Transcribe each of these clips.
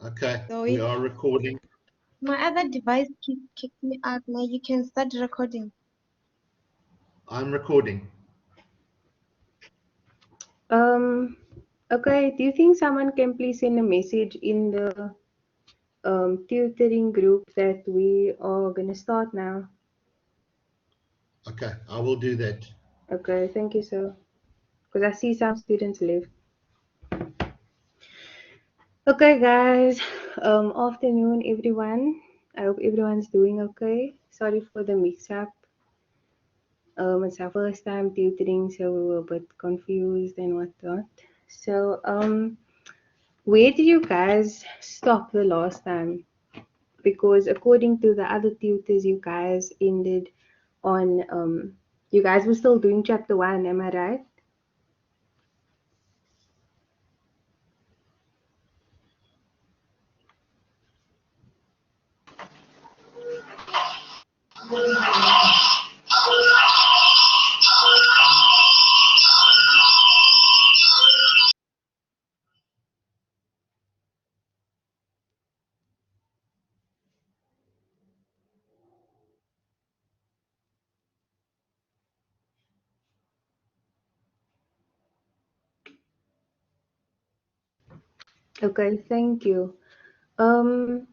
Okay, So we if are recording. my other device kicked me out, now you can start recording. I'm recording. Okay, do you think someone can please send a message in the tutoring group that we are gonna start now? Okay, I will do that. Okay, thank you, sir. Because I see some students left. Okay, guys. Afternoon, everyone. I hope everyone's doing okay. Sorry for the mix-up. It's our first time tutoring, so we were a bit confused and whatnot. So, where did you guys stop the last time? Because according to the other tutors, you guys ended on you guys were still doing chapter 1, am I right? Okay, thank you. Um,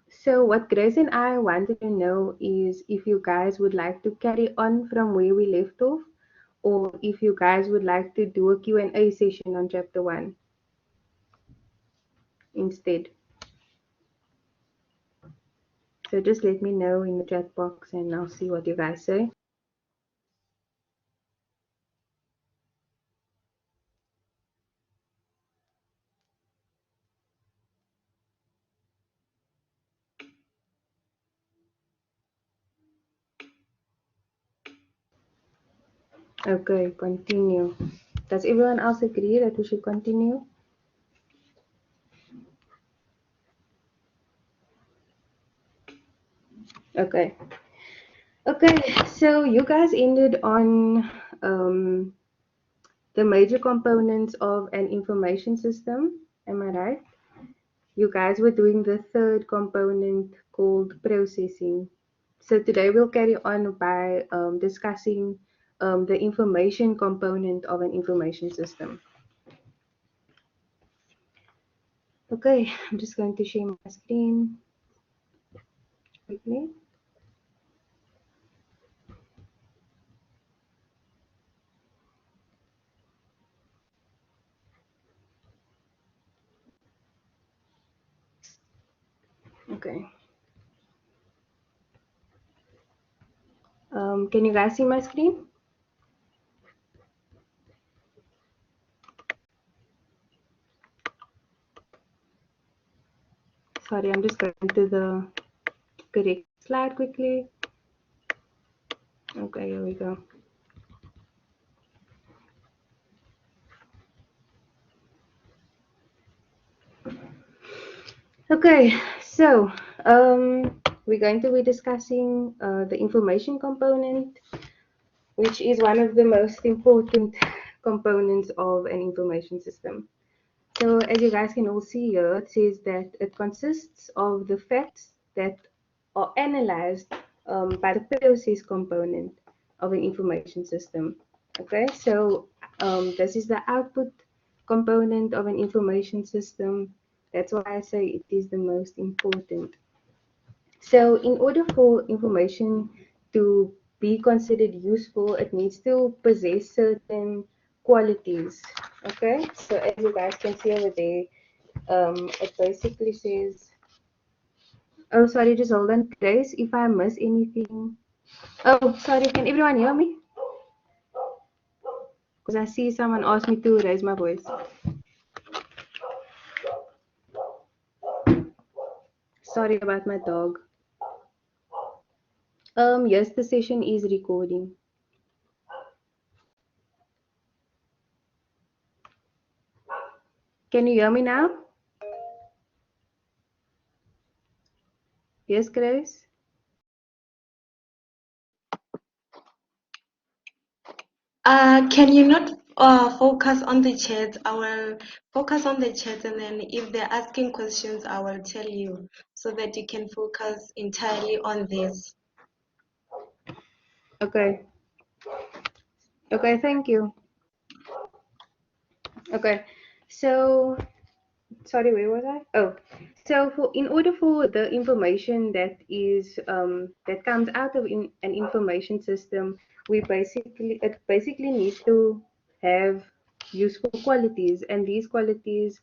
so what Grace and I wanted to know is if you guys would like to carry on from where we left off, or if you guys would like to do a Q&A session on chapter 1 instead. So just let me know in the chat box and I'll see what you guys say. Okay, continue. Does everyone else agree that we should continue? Okay. Okay, so you guys ended on the major components of an information system. Am I right? You guys were doing the third component called processing. So today we'll carry on by discussing the information component of an information system. Okay, I'm just going to share my screen quickly. Okay. Can you guys see my screen? Sorry, I'm just going to the correct slide quickly. Okay, here we go. Okay, so we're going to be discussing the information component, which is one of the most important components of an information system. So as you guys can all see here, it says that it consists of the facts that are analyzed by the process component of an information system. Okay, so this is the output component of an information system. That's why I say it is the most important. So in order for information to be considered useful, it needs to possess certain qualities. Okay, so as you guys can see over there, it basically says, oh, sorry, just hold on, Grace, if I miss anything. Oh, sorry, can everyone hear me? Because I see someone asked me to raise my voice. Sorry about my dog. Yes, the session is recording. Can you hear me now? Yes, Grace? Can you not focus on the chat? I will focus on the chat, and then if they're asking questions, I will tell you so that you can focus entirely on this. Okay. Okay, thank you. Okay, so sorry, where was I? Oh, so in order for the information that is that comes out of an information system, it basically needs to have useful qualities, and these qualities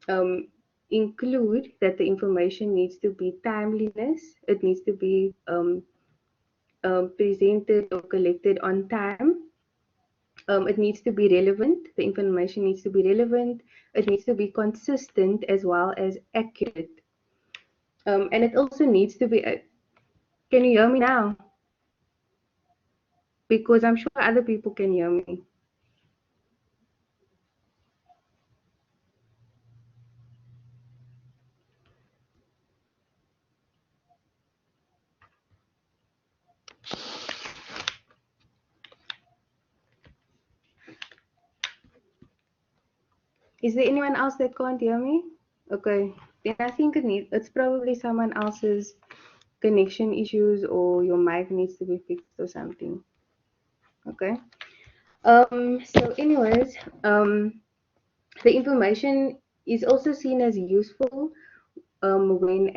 um, include that the information needs to be timeliness, it needs to be presented or collected on time. It needs to be relevant. The information needs to be relevant. It needs to be consistent as well as accurate. And it also needs to be. Can you hear me now? Because I'm sure other people can hear me. Is there anyone else that can't hear me? Okay, then I think it's probably someone else's connection issues or your mic needs to be fixed or something. Okay. So anyways, the information is also seen as useful when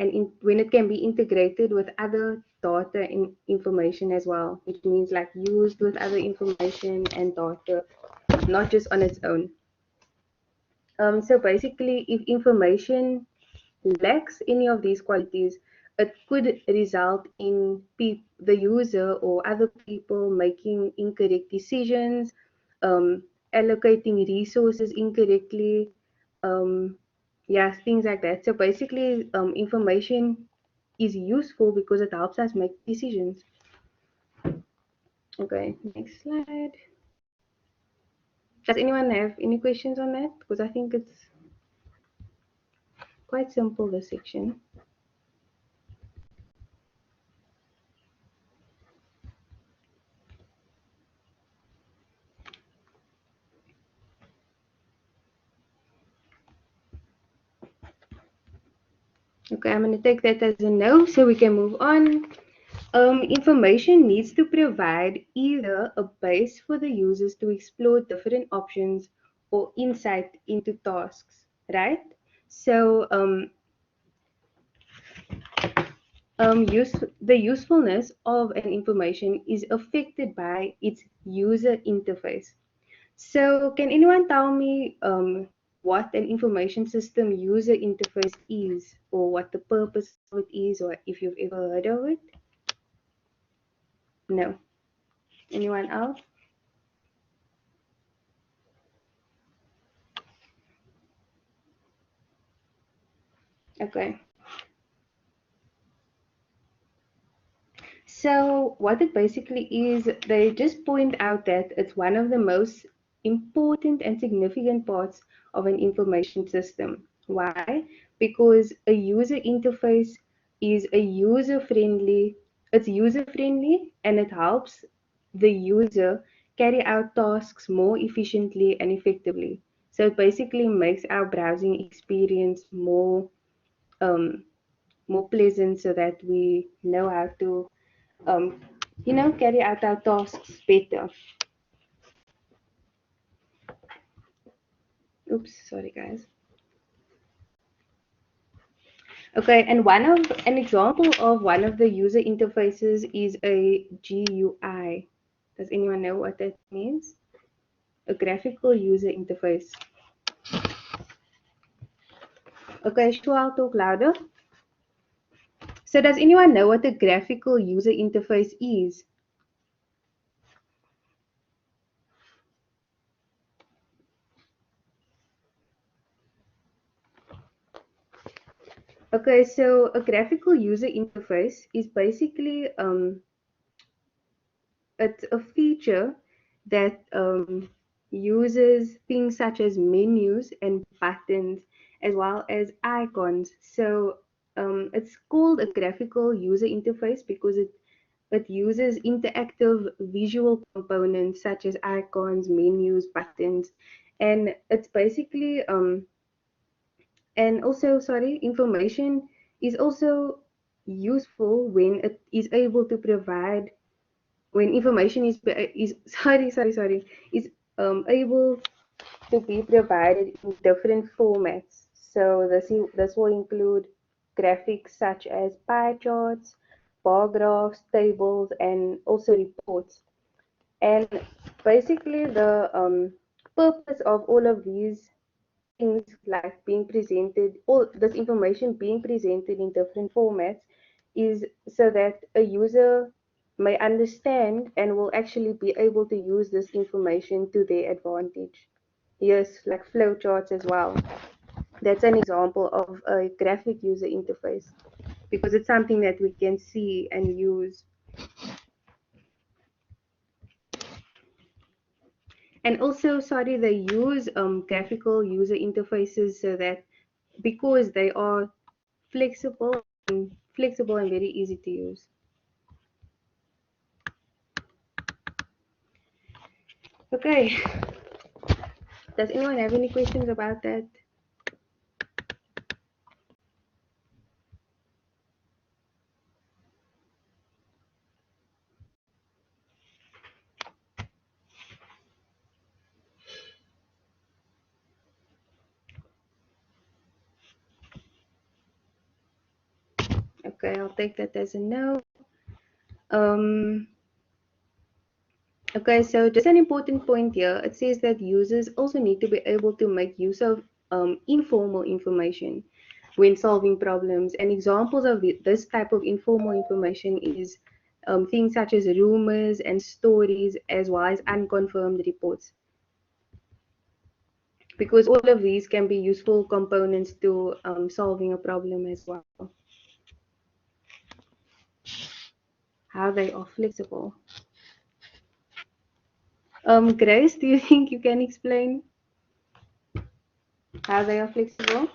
it can be integrated with other data information as well, which means like used with other information and data, not just on its own. So basically, if information lacks any of these qualities, it could result in the user or other people making incorrect decisions, um, allocating resources incorrectly, um, yeah, things like that. So basically, information is useful because it helps us make decisions. Okay, next slide. Does anyone have any questions on that? Because I think it's quite simple, this section. Okay, I'm going to take that as a no, so we can move on. Information needs to provide either a base for the users to explore different options or insight into tasks, right? So, the usefulness of an information is affected by its user interface. So, can anyone tell me what an information system user interface is, or what the purpose of it is, or if you've ever heard of it? No. Anyone else? Okay. So what it basically is, they just point out that it's one of the most important and significant parts of an information system. Why? Because a user interface is it's user friendly and it helps the user carry out tasks more efficiently and effectively. So it basically makes our browsing experience um, more pleasant so that we know how to um, carry out our tasks better. Oops, sorry guys. Okay, and an example of one of the user interfaces is a GUI. Does anyone know what that means? A graphical user interface. Okay, sure, I'll talk louder. So does anyone know what a graphical user interface is? Okay, so a graphical user interface is basically it's a feature that uses things such as menus and buttons as well as icons. So it's called a graphical user interface because it uses interactive visual components such as icons, menus, buttons, and it's basically and also, sorry, information is also useful when it is able to provide when information is sorry is able to be provided in different formats. So this will include graphics such as pie charts, bar graphs, tables, and also reports. And basically, the purpose of all of these things, like being presented, all this information being presented in different formats, is so that a user may understand and will actually be able to use this information to their advantage. Yes, like flowcharts as well. That's an example of a graphic user interface because it's something that we can see and use. And also, sorry, they use graphical user interfaces so that because they are flexible and very easy to use. Okay, does anyone have any questions about that? Okay, I'll take that as a no. Um, okay, so just an important point here. It says that users also need to be able to make use of informal information when solving problems. And examples of this type of informal information is things such as rumors and stories, as well as unconfirmed reports. Because all of these can be useful components to solving a problem as well. How they are flexible. Grace, do you think you can explain how they are flexible?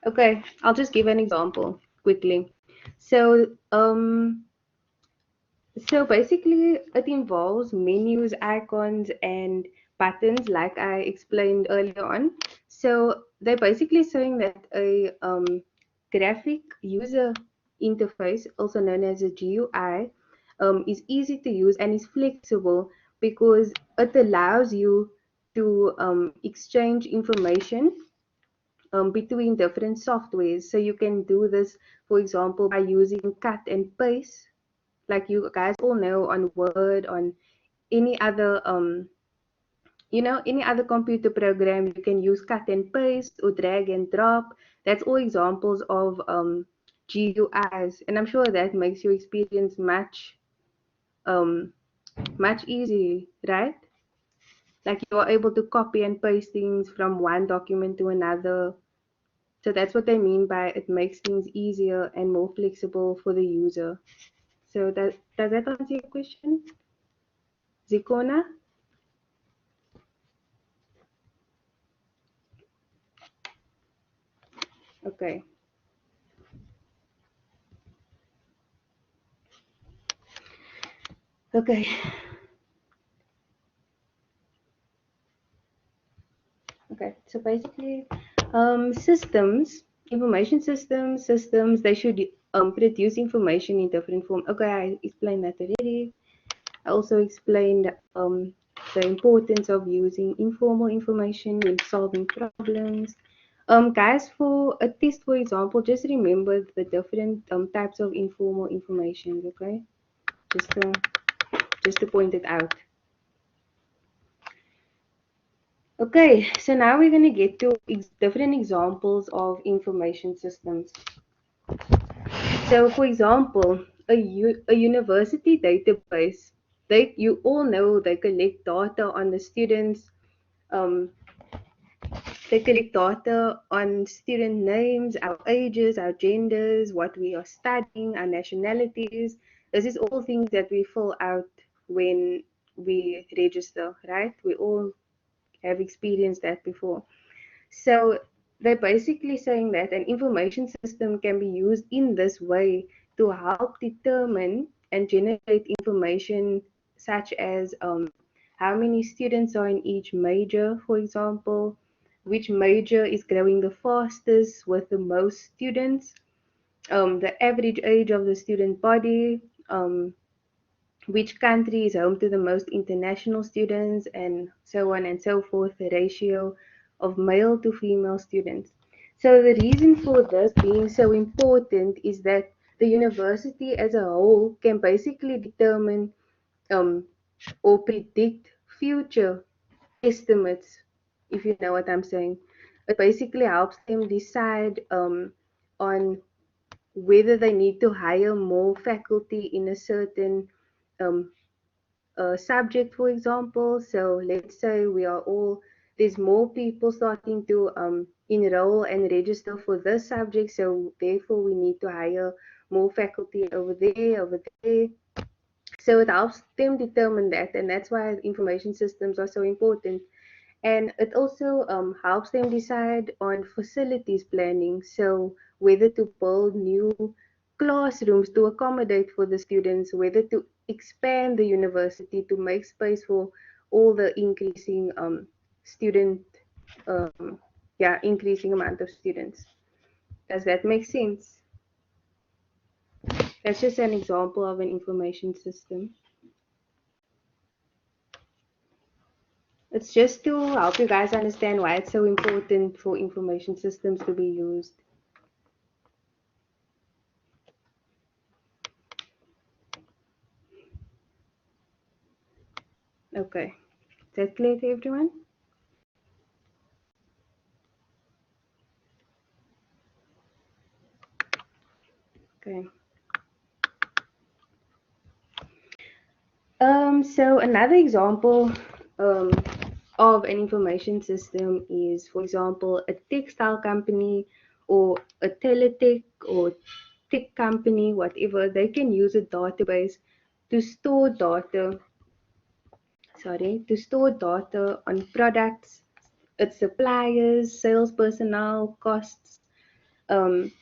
Okay, I'll just give an example quickly. So, so basically, it involves menus, icons, and buttons, like I explained earlier on. So they're basically saying that a graphic user interface, also known as a GUI, is easy to use and is flexible because it allows you to exchange information between different softwares. So you can do this, for example, by using cut and paste, like you guys all know, on Word, on any other any other computer program. You can use cut and paste or drag and drop. That's all examples of GUIs, and I'm sure that makes your experience um, much easier, right? Like you are able to copy and paste things from one document to another. So that's what they mean by it makes things easier and more flexible for the user. So does that answer your question, Zikona? Okay. Okay. Okay. So basically, information systems, they should produce information in different form. Okay, I explained that already. I also explained the importance of using informal information when solving problems. Guys, for a test, for example, just remember the different types of informal information. Okay, just to point it out. Okay, so now we're going to get to different examples of information systems. So, for example, a university database, you all know they collect data on the students, Um, they collect data on student names, our ages, our genders, what we are studying, our nationalities. This is all things that we fill out when we register, right? We all have experienced that before. So they're basically saying that an information system can be used in this way to help determine and generate information such as how many students are in each major, for example, which major is growing the fastest with the most students, the average age of the student body, which country is home to the most international students, and so on and so forth, the ratio of male to female students. So the reason for this being so important is that the university as a whole can basically determine um, or predict future estimates, if you know what I'm saying. It basically helps them decide on whether they need to hire more faculty in a certain um, subject, for example. So let's say there's more people starting to enroll and register for this subject. So therefore we need to hire more faculty over there. So it helps them determine that. And that's why information systems are so important. And it also helps them decide on facilities planning. So whether to build new classrooms to accommodate for the students, whether to expand the university to make space for all the increasing student, um, yeah, increasing amount of students. Does that make sense? That's just an example of an information system. It's just to help you guys understand why it's so important for information systems to be used. Okay. Is that clear to everyone? Okay. So another example um, of an information system is, for example, a textile company or a teletech or tech company, whatever. They can use a database to store data, to store data on products, its suppliers, sales personnel, costs. Um,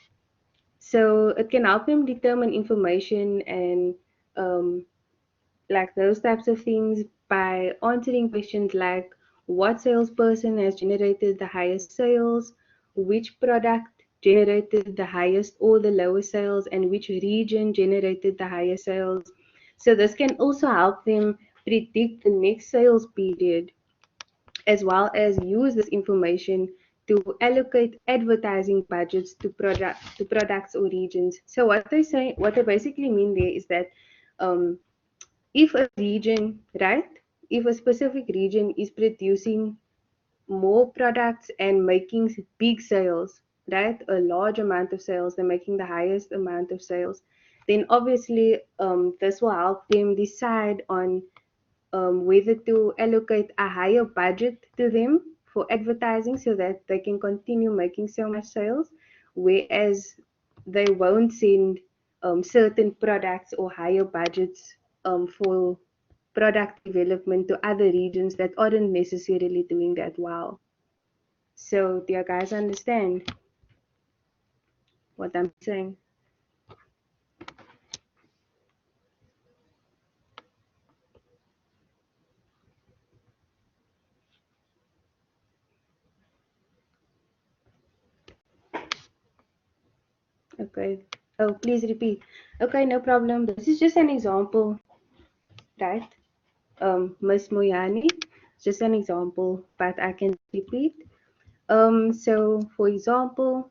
so it can help them determine information and like those types of things by answering questions like what salesperson has generated the highest sales, which product generated the highest or the lowest sales, and which region generated the highest sales. So this can also help them predict the next sales period, as well as use this information to allocate advertising budgets to products or regions. So what they basically mean there is that um, if a region, right, if a specific region is producing more products and making big sales, right, a large amount of sales, they're making the highest amount of sales, then obviously this will help them decide on whether to allocate a higher budget to them for advertising so that they can continue making so much sales, whereas they won't send certain products or higher budgets for product development to other regions that aren't necessarily doing that well. So, do you guys understand what I'm saying? Okay. Oh, please repeat. Okay, no problem. This is just an example, right? Miss Moyani, just an example, but I can repeat. So for example,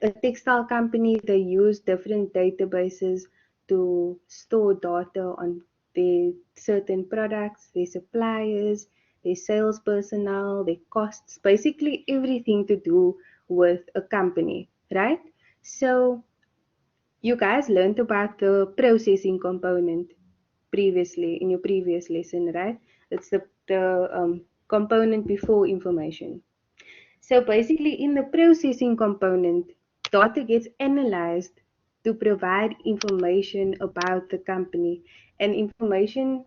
a textile company, they use different databases to store data on their certain products, their suppliers, their sales personnel, their costs, basically everything to do with a company, right? So you guys learned about the processing component previously in your previous lesson, right? It's the component before information. So basically, in the processing component, data gets analyzed to provide information about the company, and information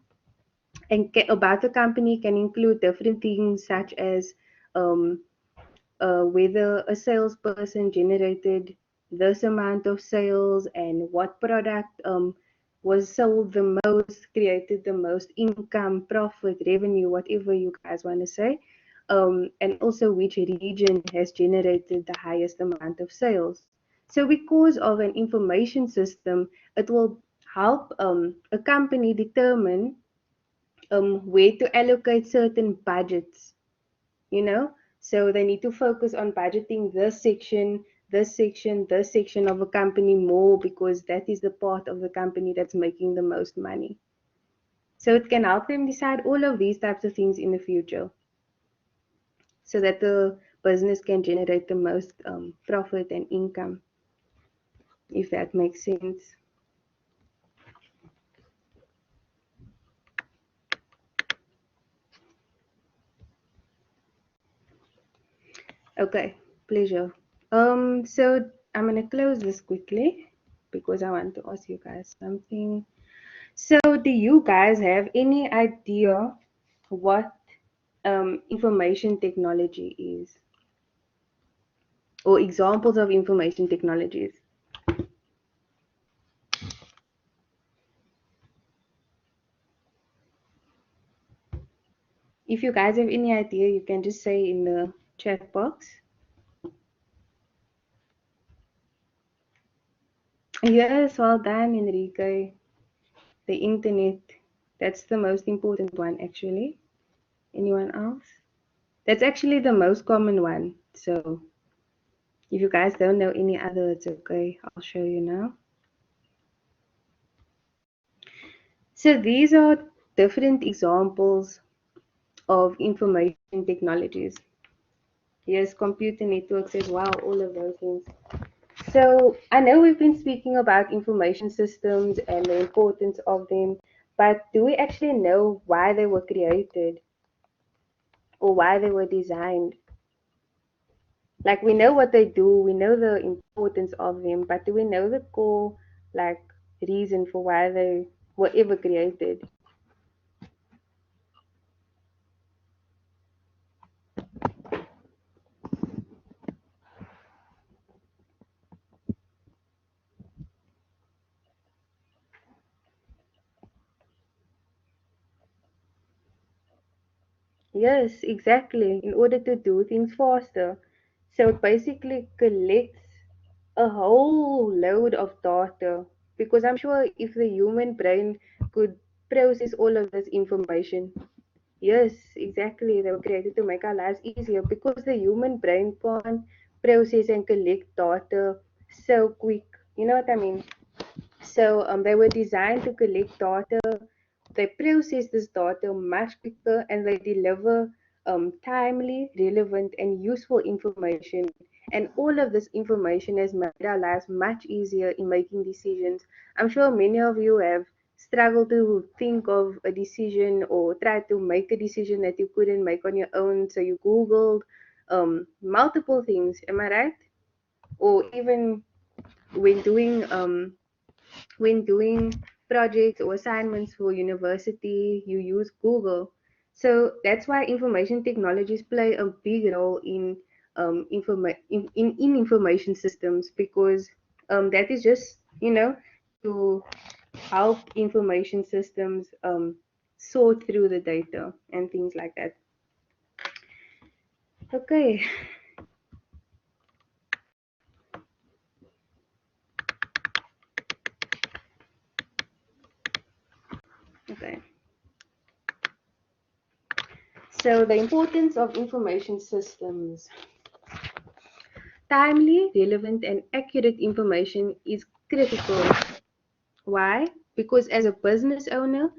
about the company can include different things such as um, whether a salesperson generated this amount of sales and what product was sold the most, created the most income, profit, revenue, whatever you guys want to say. And also which region has generated the highest amount of sales. So because of an information system, it will help a company determine where to allocate certain budgets, you know. So they need to focus on budgeting this section of a company more because that is the part of the company that's making the most money. So it can help them decide all of these types of things in the future so that the business can generate the most profit and income, if that makes sense. Okay, pleasure. So I'm gonna close this quickly because I want to ask you guys something. So, do you guys have any idea what information technology is, or examples of information technologies? If you guys have any idea, you can just say in the chat box. Yes, well done, Enrique. The internet. That's the most important one, actually. Anyone else? That's actually the most common one. So, if you guys don't know any other, it's okay. I'll show you now. So, these are different examples of information technologies. Yes, computer networks as well, all of those things. So I know we've been speaking about information systems and the importance of them, but do we actually know why they were created or why they were designed? Like we know what they do, we know the importance of them, but do we know the core like reason for why they were ever created? Yes, exactly. In order to do things faster. So it basically collects a whole load of data because I'm sure if the human brain could process all of this information, yes, exactly, they were created to make our lives easier because the human brain can't process and collect data so quick. You know what I mean? So they were designed to collect data. They process this data much quicker and they deliver timely, relevant, and useful information. And all of this information has made our lives much easier in making decisions. I'm sure many of you have struggled to think of a decision or tried to make a decision that you couldn't make on your own. So you Googled multiple things. Am I right? Or even when doing projects or assignments for university, you use Google. So that's why information technologies play a big role in in information systems because that is just to help information systems sort through the data and things like that. Okay. Okay. So the importance of information systems. Timely, relevant, and accurate information is critical. Why? Because as a business owner,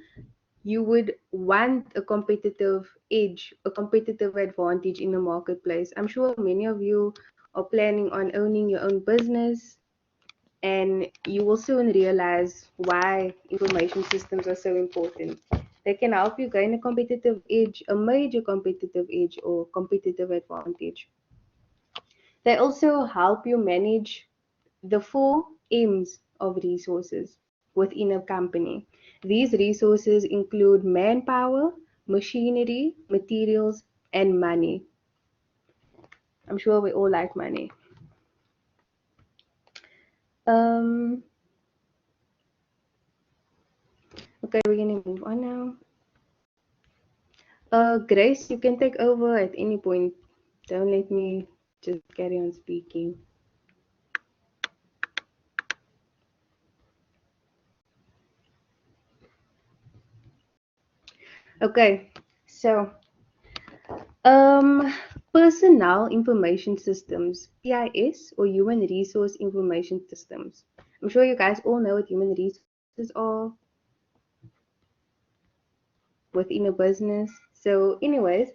you would want a competitive edge, a competitive advantage in the marketplace. I'm sure many of you are planning on owning your own business, and you will soon realize why information systems are so important. They can help you gain a competitive edge, a major competitive edge or competitive advantage. They also help you manage the 4 M's of resources within a company. These resources include manpower, machinery, materials, and money. I'm sure we all like money. Um, okay, we're gonna move on now. Grace, you can take over at any point. Don't let me just carry on speaking. Okay, so personnel information systems, PIS, or human resource information systems. I'm sure you guys all know what human resources are within a business. So, anyways,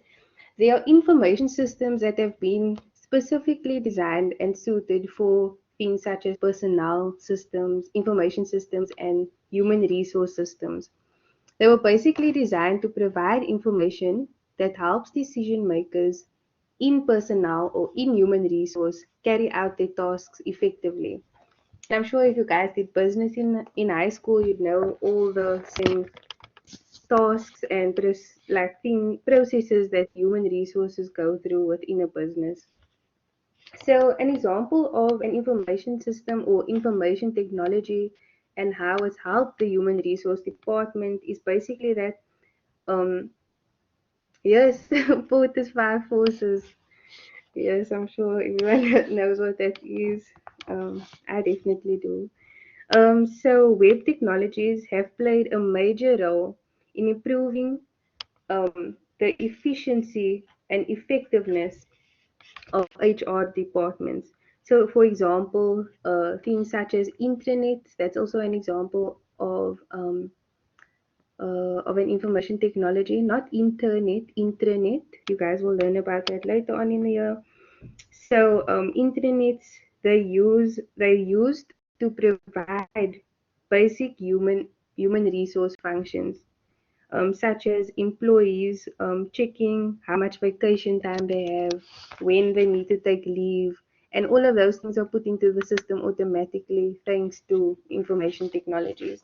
they are information systems that have been specifically designed and suited for things such as personnel systems, information systems, and human resource systems. They were basically designed to provide information that helps decision makers in personnel or in human resource carry out their tasks effectively. And I'm sure if you guys did business in high school, you'd know all the same tasks and processes that human resources go through within a business. So an example of an information system or information technology and how it's helped the human resource department is basically that um yes, both is 5 forces. Yes, I'm sure everyone knows what that is. I definitely do. So web technologies have played a major role in improving the efficiency and effectiveness of HR departments. So, for example, things such as intranet, that's also an example of an information technology, not internet, intranet. You guys will learn about that later on in the year. So, intranets they used to provide basic human resource functions such as employees checking how much vacation time they have, when they need to take leave, and all of those things are put into the system automatically thanks to information technologies.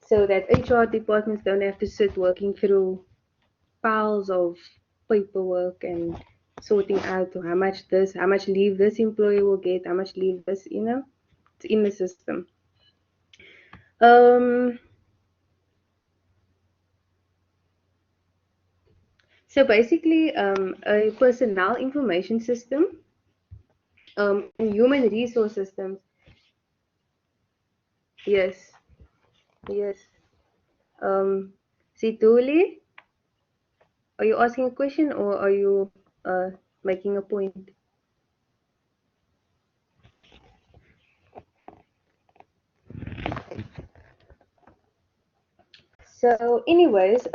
So that HR departments don't have to sit working through piles of paperwork and sorting out how much leave this employee will get, how much leave this, it's in the system. Um, so basically, a personnel information system and human resource systems. Yes, yes. Situli, are you asking a question or are you making a point? So, anyways,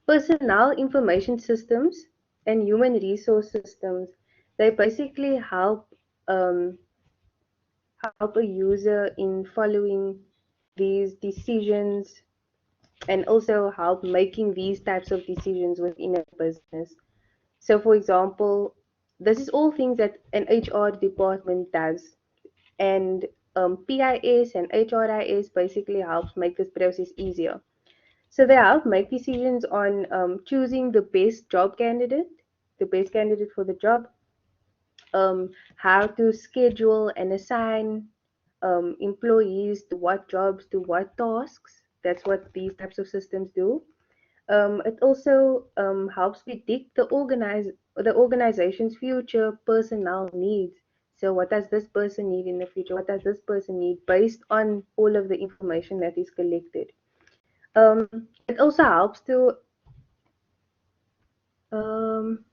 personnel information systems and human resource systems, they basically um, help a user in following these decisions and also help making these types of decisions within a business. So, for example, this is all things that an HR department does, and PIS and HRIS basically helps make this process easier. So they help make decisions on choosing the best candidate for the job, how to schedule and assign employees to what jobs, to what tasks. That's what these types of systems do. It also helps predict the organization's future personnel needs. So what does this person need in the future? What does this person need based on all of the information that is collected? It also helps to um,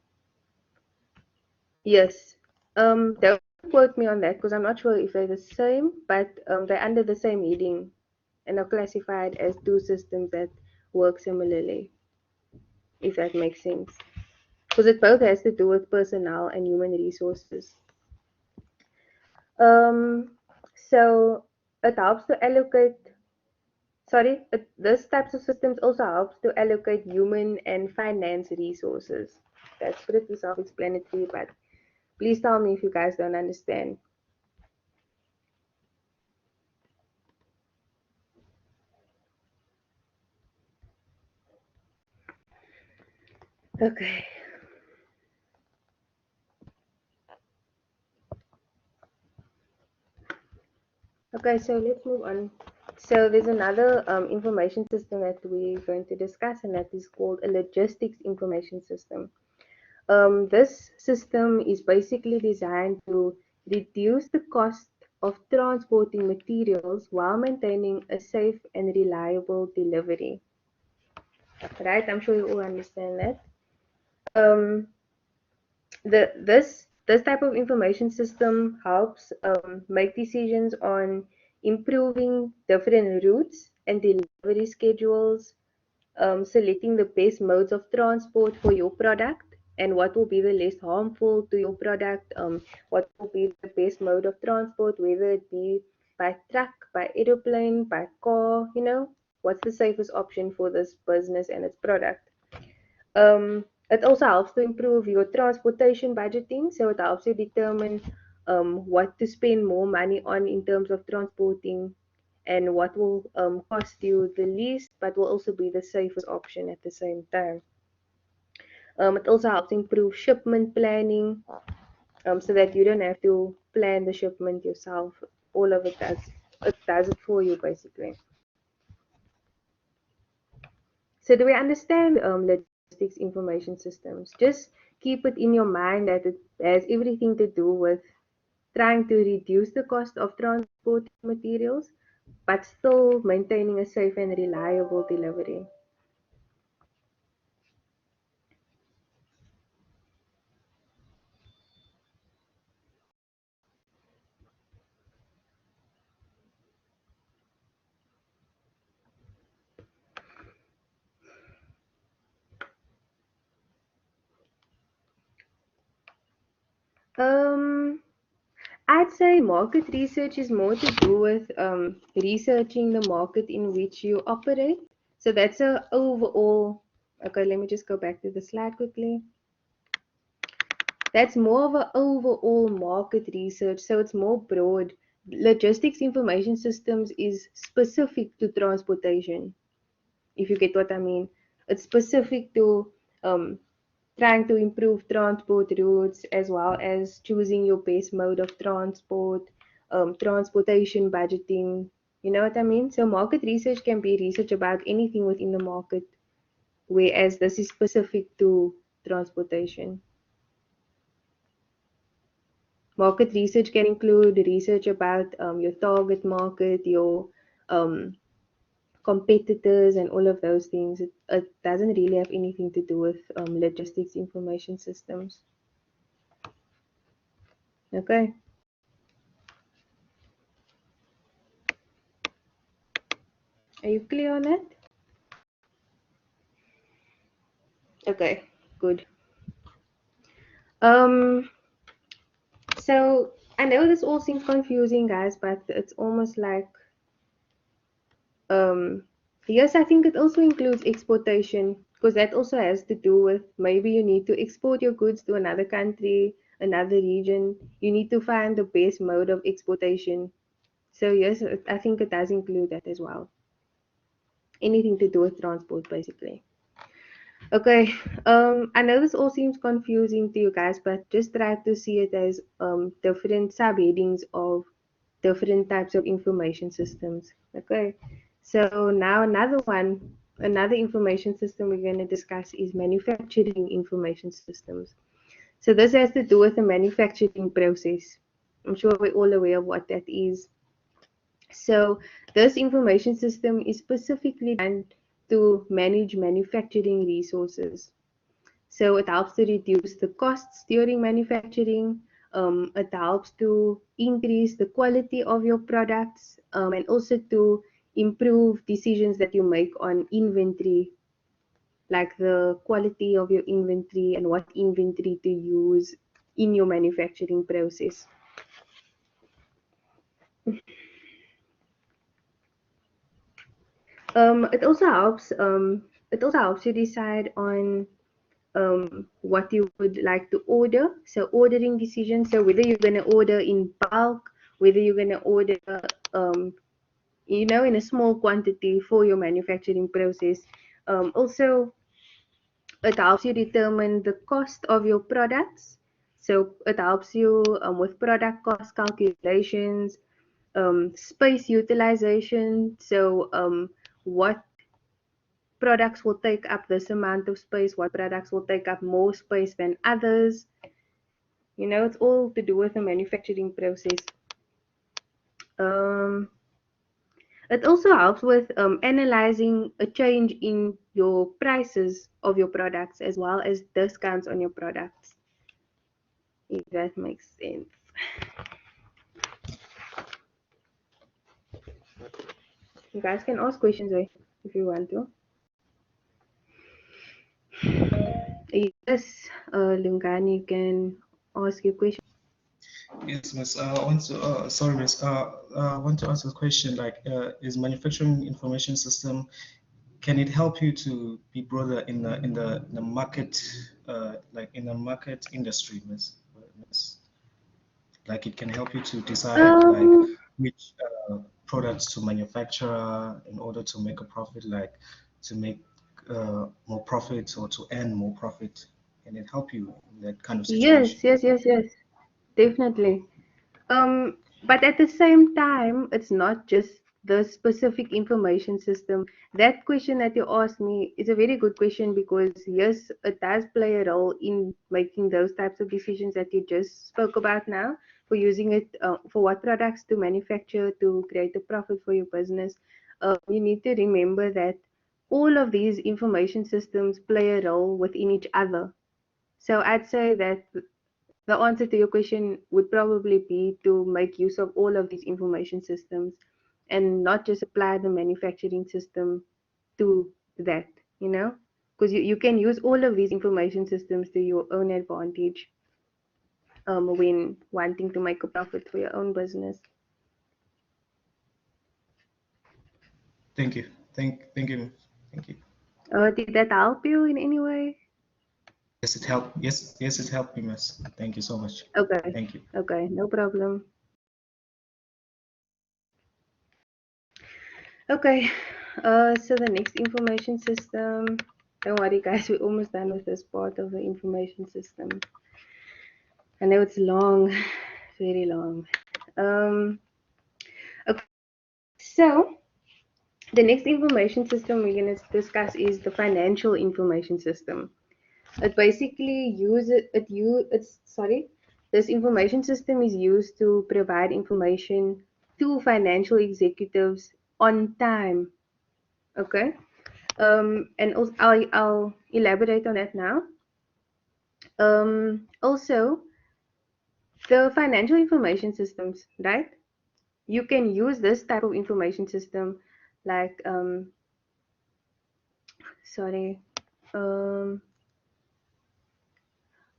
yes. Don't quote me on that because I'm not sure if they're the same, but they're under the same heading and are classified as two systems that work similarly, if that makes sense. Because it both has to do with personnel and human resources. Um, so it helps to allocate This types of systems also helps to allocate human and finance resources. That's pretty self-explanatory, but please tell me if you guys don't understand. Okay. Okay, so let's move on. So there's another information system that we're going to discuss, and that is called a logistics information system. This system is basically designed to reduce the cost of transporting materials while maintaining a safe and reliable delivery. Right? I'm sure you all understand that. Um, this type of information system helps make decisions on improving different routes and delivery schedules, selecting the best modes of transport for your product and what will be the least harmful to your product, what will be the best mode of transport, whether it be by truck, by aeroplane, by car, what's the safest option for this business and its product. It also helps to improve your transportation budgeting, so it helps you determine what to spend more money on in terms of transporting and what will cost you the least, but will also be the safest option at the same time. It also helps improve shipment planning, so that you don't have to plan the shipment yourself. All of it does it for you basically. So do we understand logistics information systems? Just keep it in your mind that it has everything to do with trying to reduce the cost of transporting materials, but still maintaining a safe and reliable delivery. Um, I'd say market research is more to do with researching the market in which you operate. So that's a overall. Okay, let me just go back to the slide quickly. That's more of an overall market research, so it's more broad. Logistics information systems is specific to transportation, if you get what I mean. It's specific to um, trying to improve transport routes as well as choosing your best mode of transport, transportation budgeting. You know what I mean? So market research can be research about anything within the market, whereas this is specific to transportation. Market research can include research about your target market, your um, competitors, and all of those things. It doesn't really have anything to do with logistics information systems. Okay. Are you clear on that? Okay, good. Um, so I know this all seems confusing, guys, but it's almost like um, yes, I think it also includes exportation because that also has to do with maybe you need to export your goods to another country, another region. You need to find the best mode of exportation. So yes, I think it does include that as well. Anything to do with transport, basically. Okay, I know this all seems confusing to you guys, but just try to see it as different subheadings of different types of information systems. Okay, so now another information system we're going to discuss is manufacturing information systems. So this has to do with the manufacturing process. I'm sure we're all aware of what that is. So this information system is specifically designed to manage manufacturing resources. So it helps to reduce the costs during manufacturing. It helps to increase the quality of your products, and also to improve decisions that you make on inventory, like the quality of your inventory and what inventory to use in your manufacturing process. It also helps. It also helps you decide on what you would like to order. So ordering decisions. So whether you're gonna order in bulk, whether you're gonna order, in a small quantity for your manufacturing process. Also, it helps you determine the cost of your products. So it helps you with product cost calculations, space utilization. So what products will take up this amount of space, what products will take up more space than others. It's all to do with the manufacturing process. Um, it also helps with analyzing a change in your prices of your products as well as discounts on your products, if that makes sense. You guys can ask questions if you want to. Yes, Lungani, you can ask your question. Yes, Miss. I want to. Sorry, Miss. I want to ask a question. Like, is manufacturing information system, can it help you to be broader in the market, like in the market industry, Miss? Like, it can help you to decide like Um, which products to manufacture in order to make a profit, like to make more profit or to earn more profit. Can it help you in that kind of situation? yes, definitely. But at the same time, it's not just the specific information system. That question that you asked me is a very good question because yes, it does play a role in making those types of decisions that you just spoke about now, for using it for what products to manufacture to create a profit for your business. You need to remember that all of these information systems play a role within each other. So I'd say that the answer to your question would probably be to make use of all of these information systems and not just apply the manufacturing system to that, because you can use all of these information systems to your own advantage when wanting to make a profit for your own business. Thank you. Thank you. Thank you. Did that help you in any way? Yes, it helped. Yes, it helped me, Miss. Thank you so much. Okay, Thank you. okay, no problem. Okay, so the next information system, don't worry guys, we're almost done with this part of the information system. I know it's long, very long. Okay, so the next information system we're going to discuss is the financial information system. It basically this information system is used to provide information to financial executives on time. Okay, and also I'll elaborate on that now. Also, the financial information systems, right? You can use this type of information system like sorry um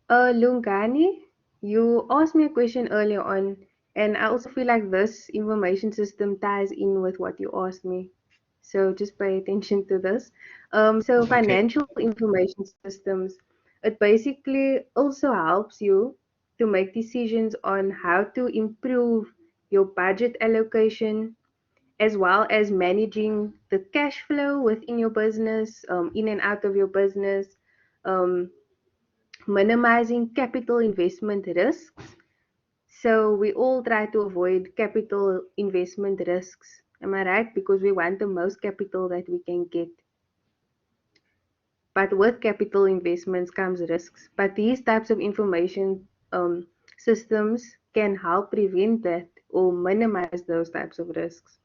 Lungani, you asked me a question earlier on, and I also feel like this information system ties in with what you asked me, so just pay attention to this. So Okay. financial information systems, it basically also helps you to make decisions on how to improve your budget allocation, as well as managing the cash flow within your business, in and out of your business, um, minimizing capital investment risks. So we all try to avoid capital investment risks. Am I right? Because we want the most capital that we can get. But with capital investments comes risks. But these types of information systems can help prevent that or minimize those types of risks.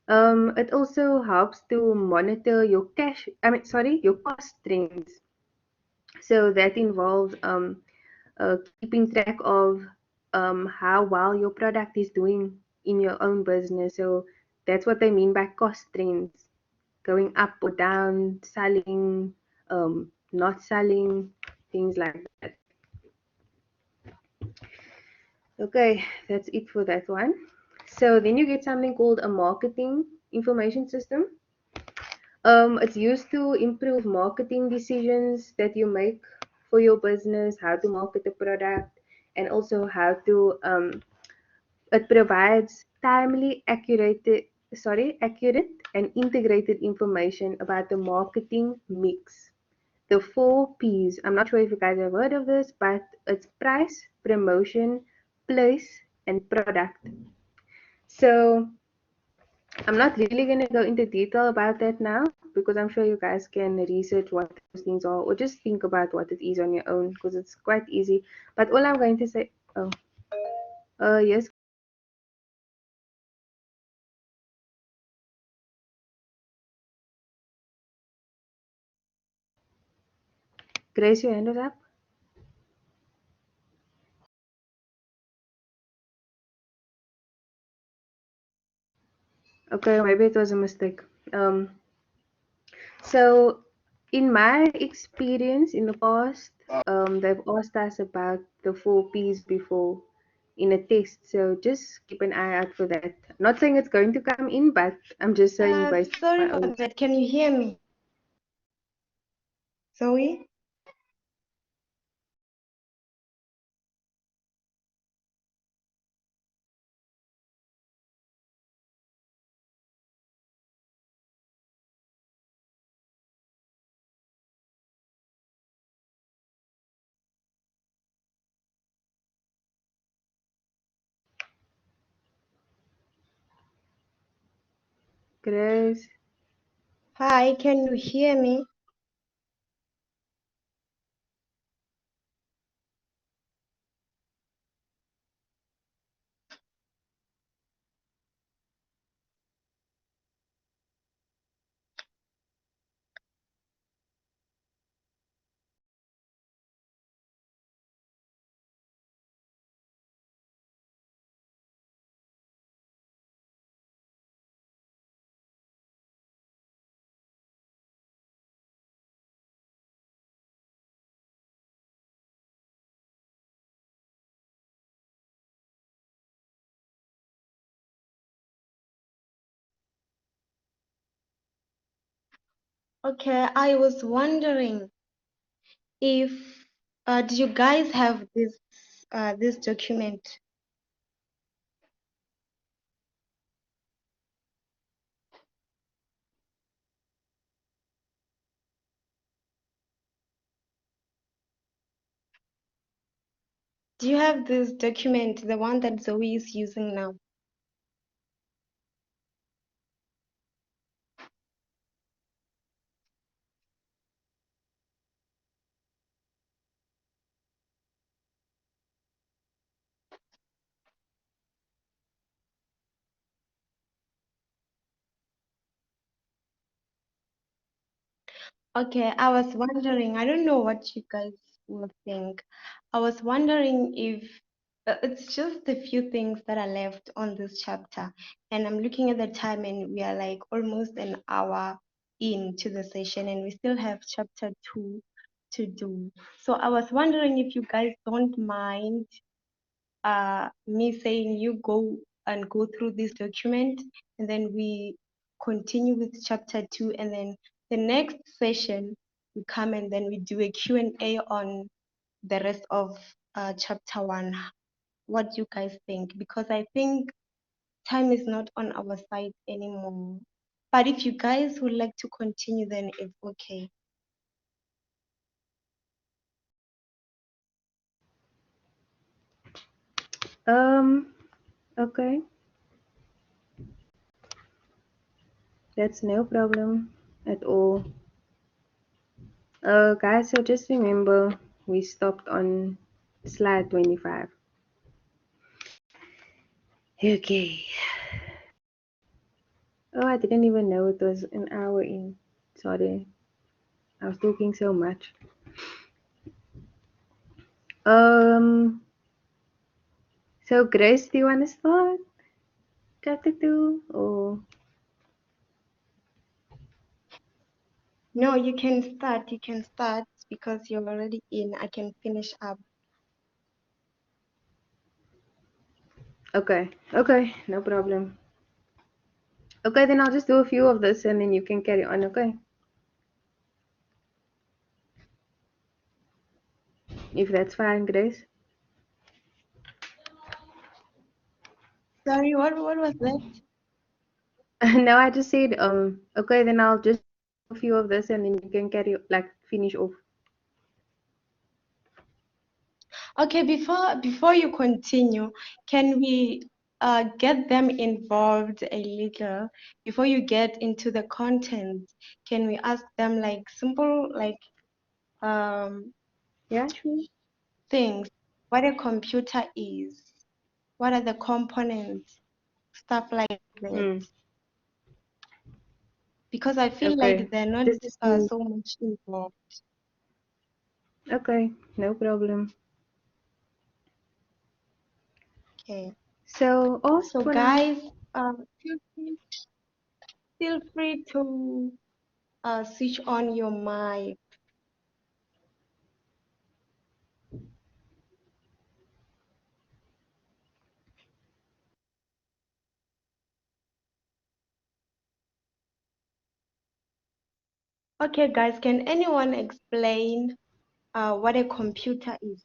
It also helps to monitor your your cost trends. So that involves keeping track of how well your product is doing in your own business. So that's what they mean by cost trends, going up or down, selling, not selling, things like that. Okay, that's it for that one. So then you get something called a marketing information system. It's used to improve marketing decisions that you make for your business, how to market the product, and also how to it provides timely, accurate and integrated information about the marketing mix. The 4 P's. I'm not sure if you guys have heard of this, but it's price, promotion, place, and product. So I'm not really going to go into detail about that now because I'm sure you guys can research what those things are or just think about what it is on your own because it's quite easy. But all I'm going to say, yes, Grace, your hand is up. Okay, maybe it was a mistake. So in my experience in the past, they've asked us about the 4 P's before in a test. So just keep an eye out for that. Not saying it's going to come in, but I'm just saying based on Sorry my for own. that. Can you hear me? Zoe? Grace. Hi, can you hear me? Okay, I was wondering if do you guys have this document? Do you have this document, the one that Zoe is using now? Okay, I was wondering, I don't know what you guys will think. I was wondering if it's just a few things that are left on this chapter, and I'm looking at the time, and we are like almost an hour into the session, and we still have chapter 2 to do. So I was wondering if you guys don't mind me saying you go and go through this document, and then we continue with chapter 2, and then the next session we come and then we do a Q&A on the rest of chapter 1. What do you guys think? Because I think time is not on our side anymore. But if you guys would like to continue, then it's okay. Okay, that's no problem at all. Guys, so just remember we stopped on slide 25. Okay. Oh, I didn't even know it was an hour in. Sorry, I was talking so much. Um, so Grace, do you want to start chapter 2 or? No, you can start. You can start because you're already in. I can finish up. Okay, okay, no problem. Okay, then I'll just do a few of this and then you can carry on, okay? If that's fine, Grace. Sorry, what was that? No, I just said, okay, then I'll just do a few of this and then you can finish off. Okay, before you continue, can we get them involved a little before you get into the content? Can we ask them like simple um Yeah, sure. things? What a computer is, what are the components, stuff like that. Mm, Because I feel okay. like they're not Just to see. so much involved. Okay, no problem. Okay. So ask So for now. guys, feel free to switch on your mic. Okay, guys, can anyone explain what a computer is?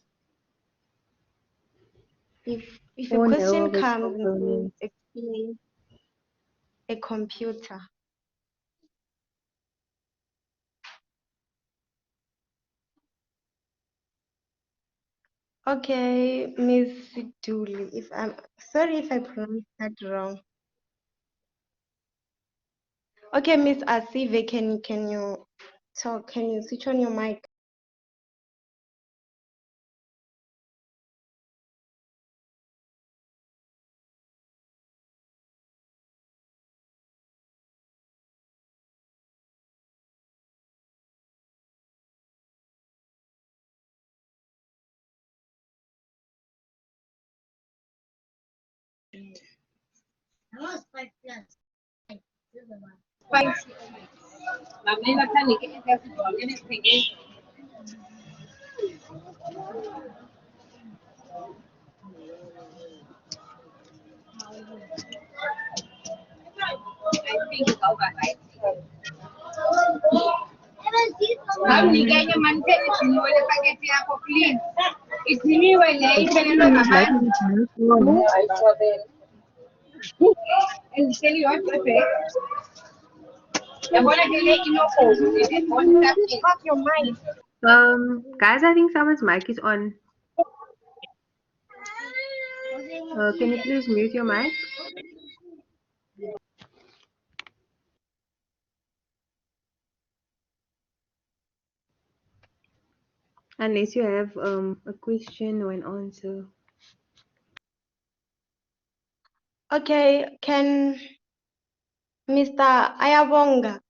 If a Or know question of its comes and says components. explain a computer. Okay, Miss Dooley, if I'm sorry if I pronounced that wrong. Okay, Miss Asive, can you talk? Can you switch on your mic? Switch off your mic. Guys, I think someone's mic is on. Can you please mute your mic? Unless you have a question or an answer. Okay, can Mr. Ayabonga,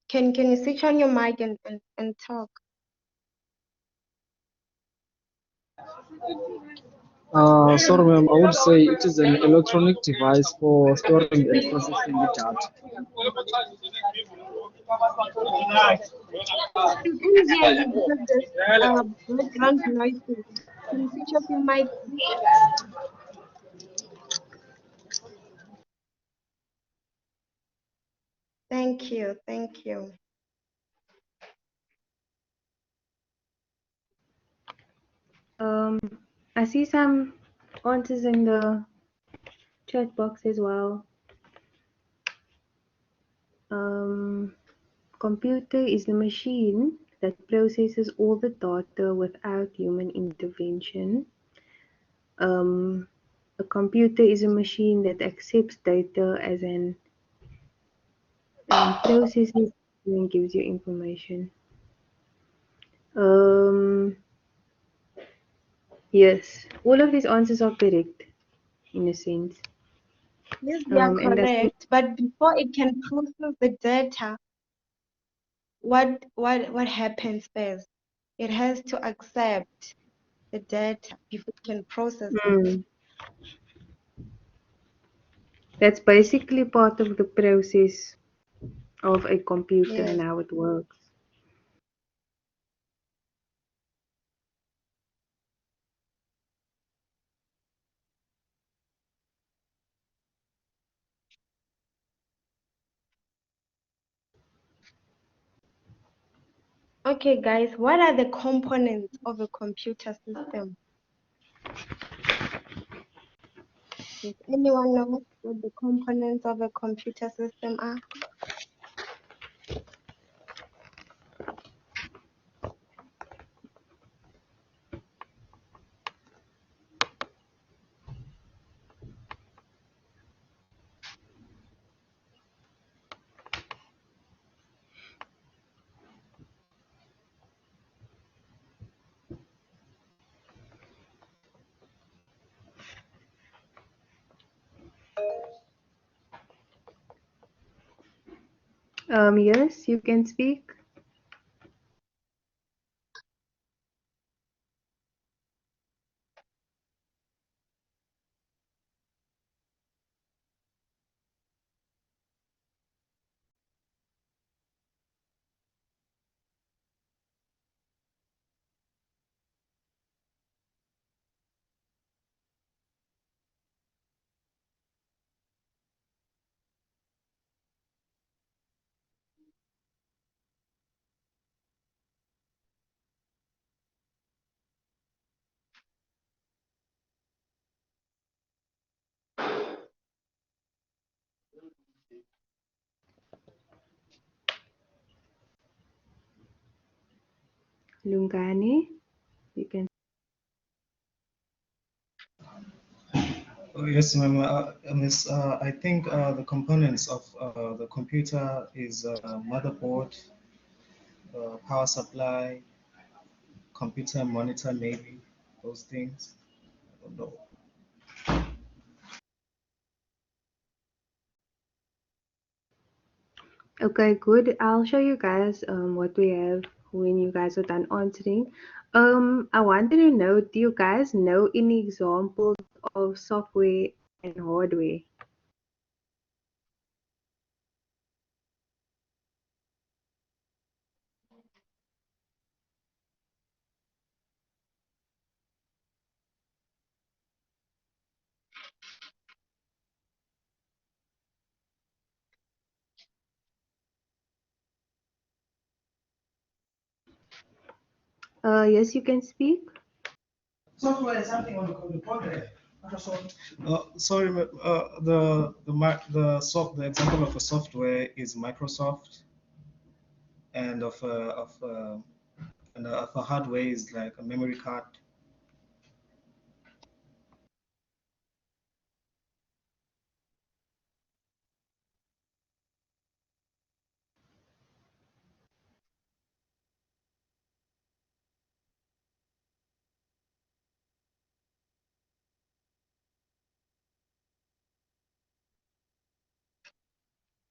can you switch on your mic and talk? Sorry, ma'am. I would say it is an electronic device for storing and processing the data. I can't hear you because there's background noises. Can you switch off your mic? Thank you, thank you. I see some answers in the chat box as well. Computer is the machine that processes all the data without human intervention. A computer is a machine that accepts data as an processes and gives you information. Yes, all of these answers are correct in a sense. Yes, they are And that's correct. But before it can process the data, what happens first? It has to accept the data before it can process it. that's basically part of the process of a computer and Yes. how it works. Okay, guys, what are the components of a computer system? Does anyone know what the components of a computer system are? Yes, you can speak. Lungani, you can. Oh, yes, ma'am. Miss, I think the components of the computer is motherboard, power supply, computer monitor, maybe those things. I don't know. Okay, good. I'll show you guys what we have when you guys are done answering. I wanted to know, do you guys know any examples of software and hardware? Yes, you can speak. Software is something on the computer. Sorry, the example of a software is Microsoft, and of a hardware is like a memory card.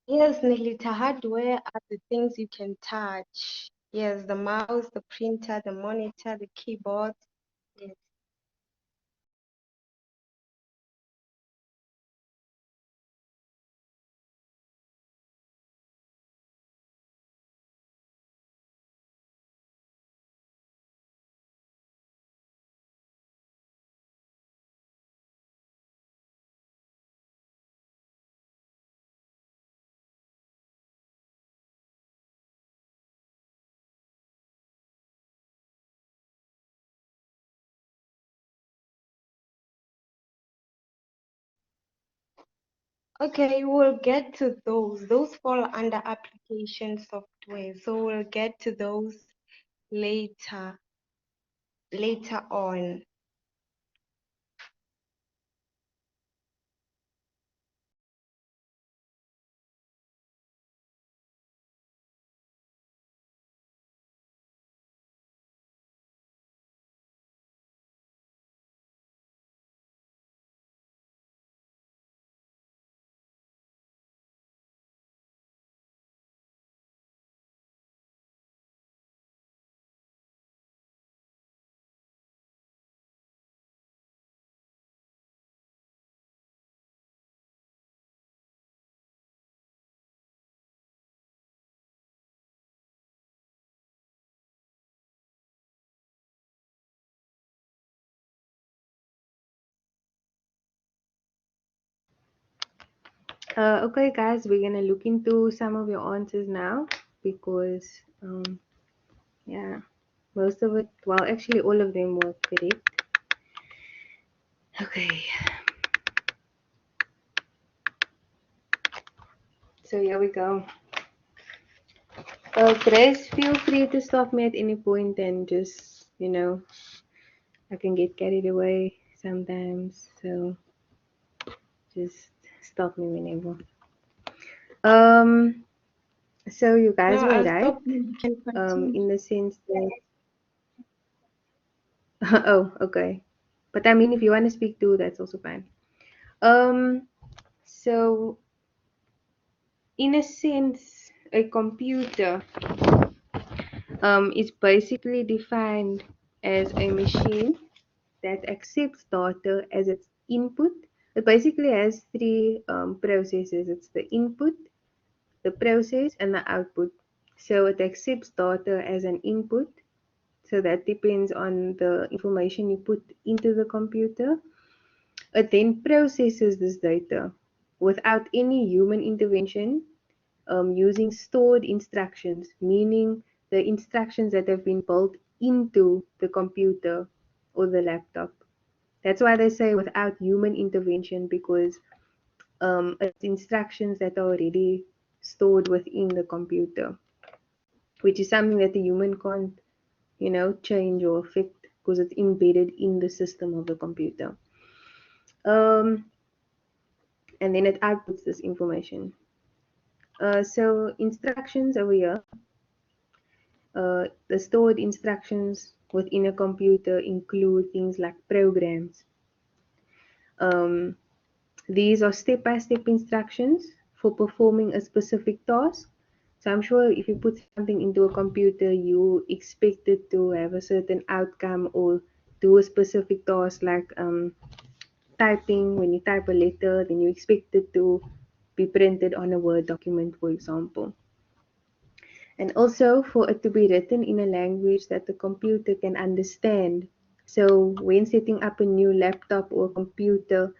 Yes, Nelita, hardware are the things you can touch. Yes, the mouse, the printer, the monitor, the keyboard. Yes. Okay, we'll get to those. Those fall under application software. So we'll get to those later on. Okay, guys, we're gonna look into some of your answers now because Yeah, most of it, well, actually all of them were correct. Okay. So here we go. Grace, feel free to stop me at any point and just, I can get carried away sometimes. So just stop me whenever. So you guys No, were I'll right, stop you. You can continue. in the sense that, oh, okay. But I mean, if you want to speak too, that's also fine. So in a sense, a computer is basically defined as a machine that accepts data as its input. It basically has three processes. It's the input, the process, and the output. So it accepts data as an input. So that depends on the information you put into the computer. It then processes this data without any human intervention, using stored instructions, meaning the instructions that have been built into the computer or the laptop. That's why they say without human intervention, because it's instructions that are already stored within the computer, which is something that the human can't, change or affect because it's embedded in the system of the computer. Um, and then it outputs this information. So instructions over here, the stored instructions within a computer include things like programs. Um, these are step-by-step instructions for performing a specific task. So I'm sure if you put something into a computer, you expect it to have a certain outcome or do a specific task, like typing. When you type a letter, then you expect it to be printed on a Word document, for example. And also for it to be written in a language that the computer can understand. So when setting up a new laptop or computer,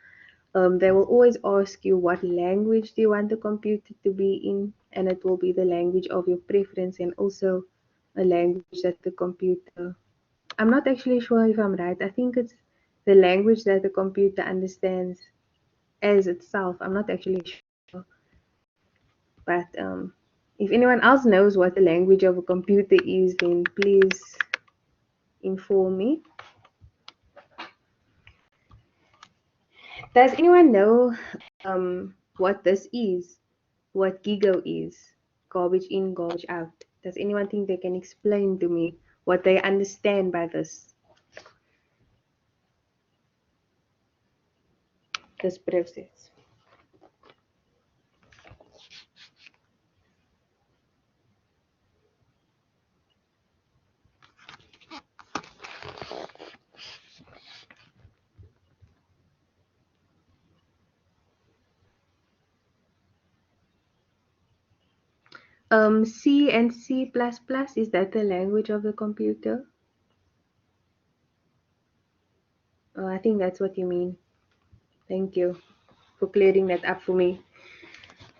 they will always ask you what language do you want the computer to be in, and it will be the language of your preference and also a language that the computer. I'm not actually sure if I'm right. I think it's the language that the computer understands as itself. I'm not actually sure. But if anyone else knows what the language of a computer is, then please inform me. Does anyone know what this is? What GIGO is? Garbage in, garbage out. Does anyone think they can explain to me what they understand by this process? C and C++, is that the language of the computer? Oh, I think that's what you mean. Thank you for clearing that up for me.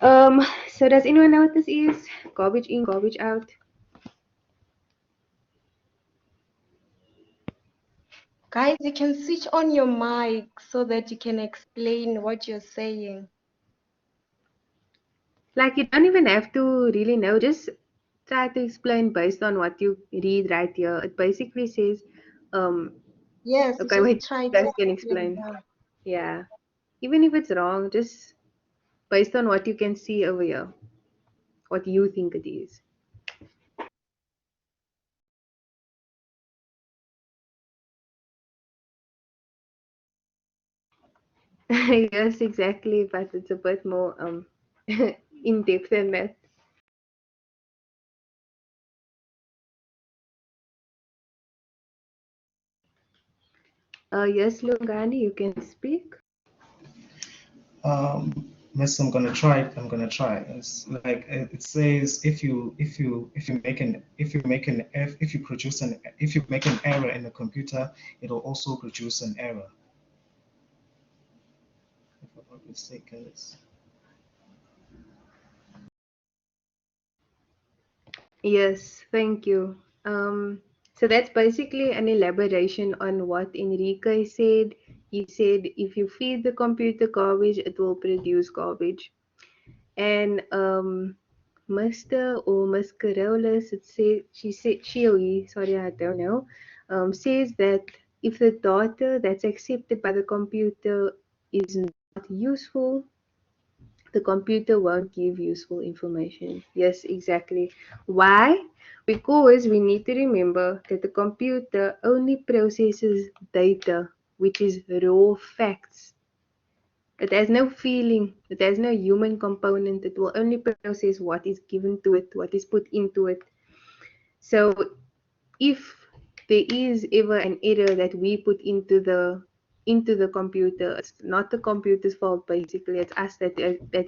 So does anyone know what this is? Garbage in, garbage out. Guys, you can switch on your mic so that you can explain what you're saying. Like, you don't even have to really know, just try to explain based on what you read right here. It basically says, Yes, okay, just wait, try you to guys can explain explain. that. Yeah, even if it's wrong, just based on what you can see over here, what you think it is. Yes, exactly, but it's a bit more in depth than that. Yes, Lungani, you can speak. Miss, I'm gonna try. I'm gonna try. It's like it says if you produce an if you make an error in the computer, it'll also produce an error. If I'm not mistaken, it's Yes, thank you. So that's basically an elaboration on what Enrique said. He said if you feed the computer garbage, it will produce garbage. And Mr. or Miss Carolus, she or he, sorry, I don't know, says that if the data that's accepted by the computer is not useful, the computer won't give useful information. Yes, exactly. Why? Because we need to remember that the computer only processes data, which is raw facts. It has no feeling, it has no human component. It will only process what is given to it, what is put into it. So if there is ever an error that we put into the computer, it's not the computer's fault. Basically, it's us that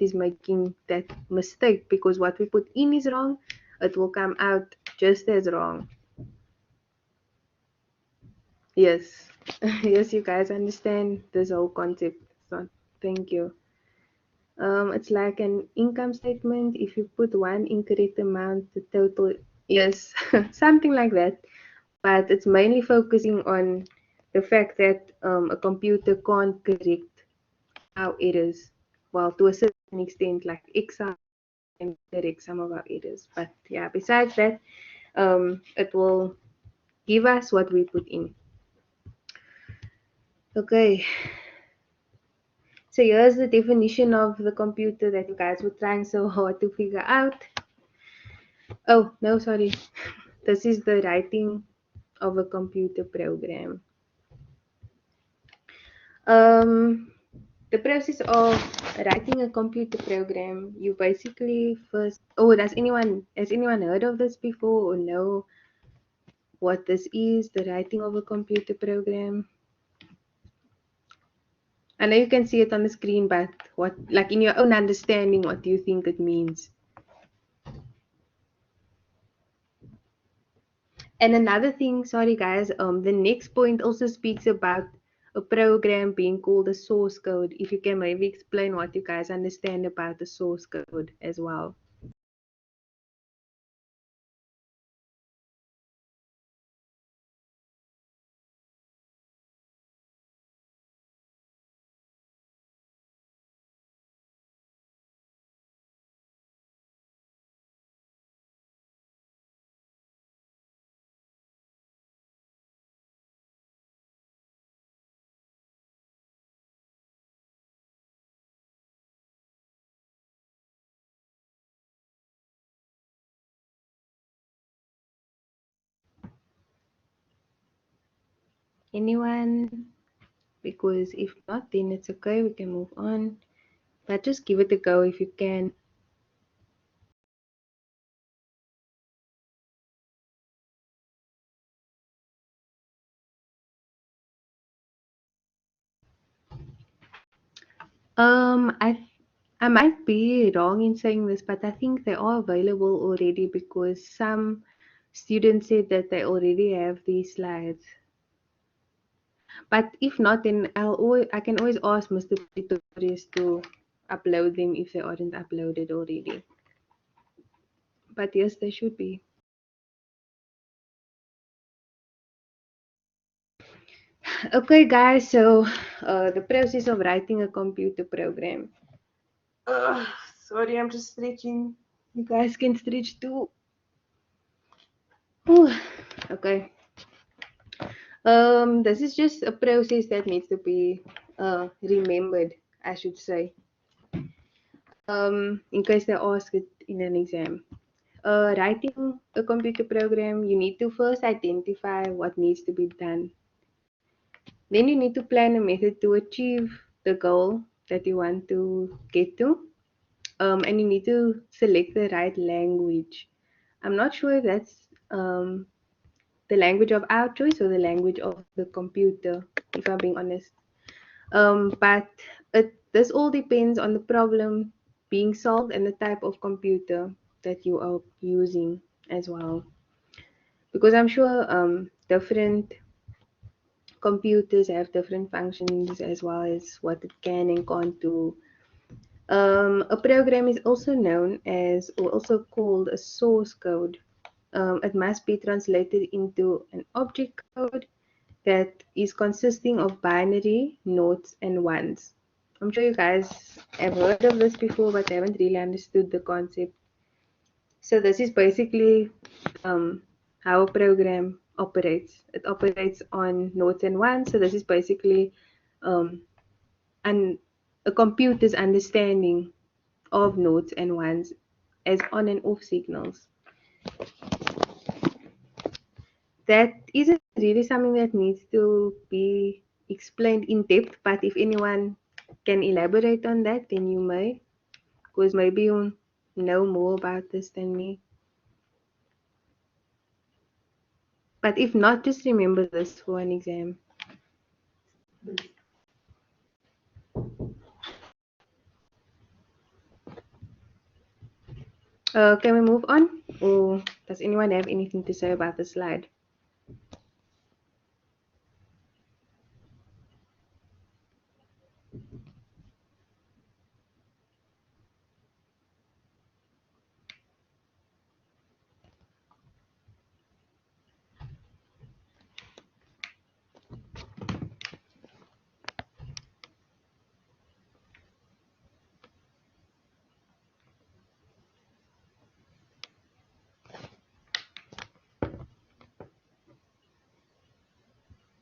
is making that mistake, because what we put in is wrong. It will come out just as wrong. Yes. Yes, you guys understand this whole concept. So thank you. It's like an income statement. If you put one incorrect amount, the total, yes, something like that. But it's mainly focusing on the fact that a computer can't correct our errors. Well, to a certain extent, like Excel can correct some of our errors. But yeah, besides that, it will give us what we put in. Okay, so here's the definition of the computer that you guys were trying so hard to figure out. Oh, no, sorry. This is the writing of a computer program. The process of writing a computer program, you basically first. Oh, has anyone heard of this before or know what this is? The writing of a computer program. I know you can see it on the screen, but what, like in your own understanding, what do you think it means? And another thing, sorry guys, the next point also speaks about a program being called a source code. If you can maybe explain what you guys understand about the source code as well. Anyone? Because if not, then it's okay, we can move on. But just give it a go if you can. Um, I I might be wrong in saying this, but I think they are available already because some students said that they already have these slides. But if not, then I can always ask Mr. Pretorius to upload them if they aren't uploaded already. But yes, they should be. Okay, guys, so the process of writing a computer program. Sorry, I'm just stretching. You guys can stretch too. Whew. Okay. This is just a process that needs to be remembered, I should say. In case they ask it in an exam. Writing a computer program, you need to first identify what needs to be done. Then you need to plan a method to achieve the goal that you want to get to. And you need to select the right language. I'm not sure if that's the language of our choice or the language of the computer, if I'm being honest. But this all depends on the problem being solved and the type of computer that you are using as well. Because I'm sure different computers have different functions as well as what it can and can't do. A program is also known as, or also called, a source code. it must be translated into an object code that is consisting of binary, notes, and ones. I'm sure you guys have heard of this before, but haven't really understood the concept. So this is basically how a program operates. It operates on nodes and ones. So this is basically um, a computer's understanding of nodes and ones as on and off signals. That isn't really something that needs to be explained in depth, but if anyone can elaborate on that, then you may, because maybe you know more about this than me. But if not, just remember this for an exam. Can we move on? Or does anyone have anything to say about the slide?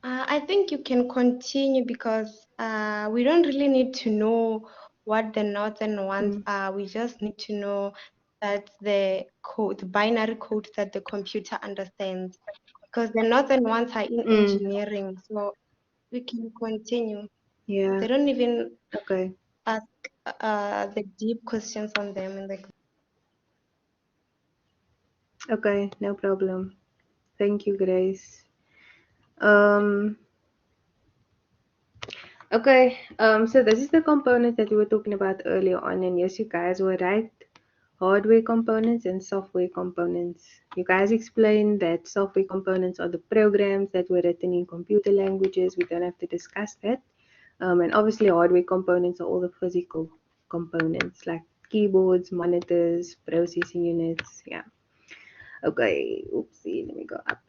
I think you can continue because we don't really need to know what the nodes and ones are. We just need to know that the code, the binary code that the computer understands. Because the nodes and ones are in engineering, so we can continue. Yeah. They don't even Okay. ask the deep questions on them in the Okay, no problem. Thank you, Grace. Okay, so this is the component that we were talking about earlier on, and yes, you guys were right. Hardware components and software components. You guys explained that software components are the programs that were written in computer languages. We don't have to discuss that. And obviously, hardware components are all the physical components like keyboards, monitors, processing units. Yeah. Okay, oopsie, let me go up.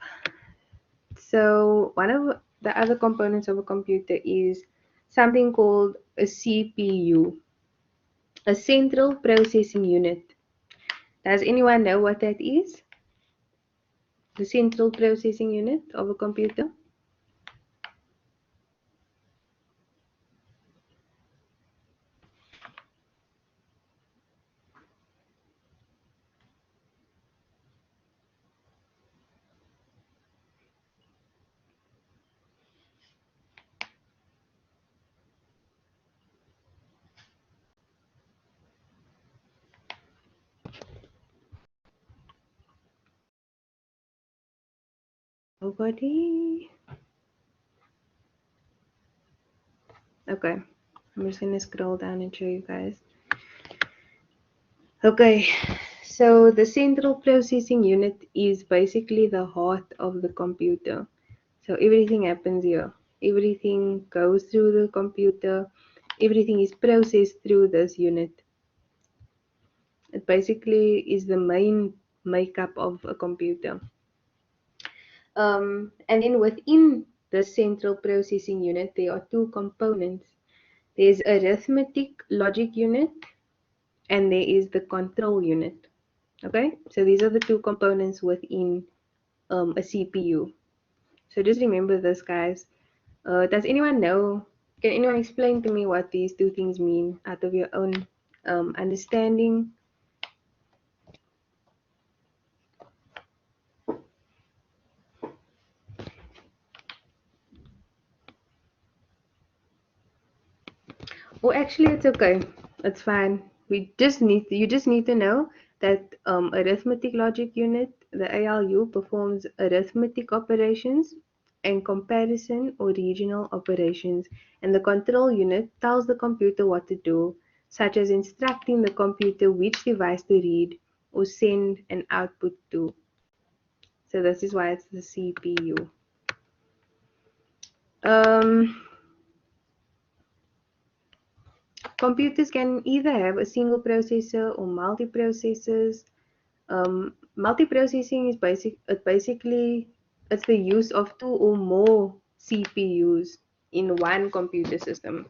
So one of the other components of a computer is something called a CPU, a central processing unit. Does anyone know what that is? The central processing unit of a computer? Nobody? Okay, I'm just gonna scroll down and show you guys. Okay, so the central processing unit is basically the heart of the computer. So everything happens here. Everything goes through the computer. Everything is processed through this unit. It basically is the main makeup of a computer. And then within the central processing unit, there are two components. There's arithmetic logic unit and there is the control unit. Okay, so these are the two components within a CPU. So just remember this, guys. Does anyone know? Can anyone explain to me what these two things mean out of your own understanding? Well, actually, it's okay. It's fine. You just need to know that arithmetic logic unit, the ALU, performs arithmetic operations and comparison or regional operations, and the control unit tells the computer what to do, such as instructing the computer which device to read or send an output to. So this is why it's the CPU. Computers can either have a single processor or multiprocessors. Multiprocessing is basically it's the use of two or more CPUs in one computer system.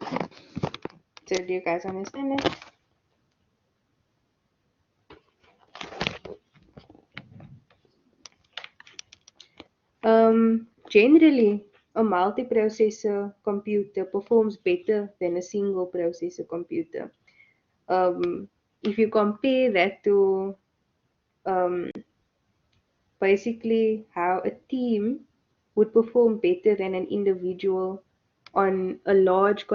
So do you guys understand it? Generally, a multiprocessor computer performs better than a single processor computer. If you compare that to um, basically how a team would perform better than an individual on a large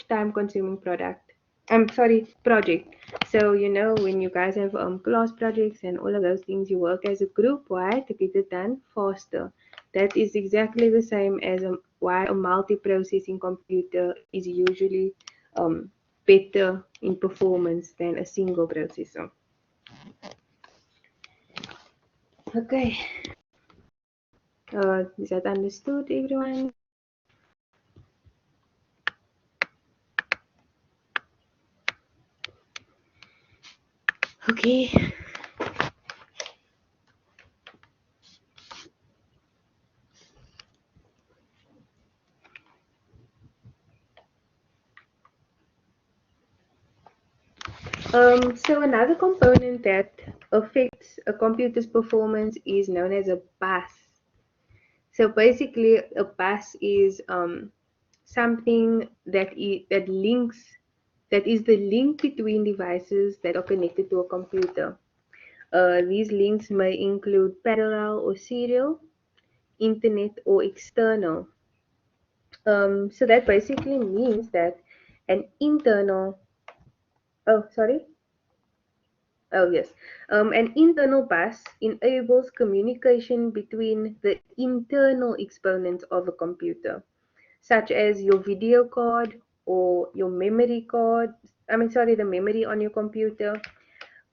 time consuming product. I'm sorry, project. So you know when you guys have class projects and all of those things, you work as a group, why? To get it done faster. That is exactly the same as why a multi-processing computer is usually better in performance than a single processor. Okay. Is that understood, everyone? Okay. So another component that affects a computer's performance is known as a bus. So basically, a bus is something that is the link between devices that are connected to a computer. These links may include parallel or serial, internet or external. So that basically means that an internal, oh sorry, oh yes, an internal bus enables communication between the internal exponents of a computer, such as your video card or your memory card. The memory on your computer.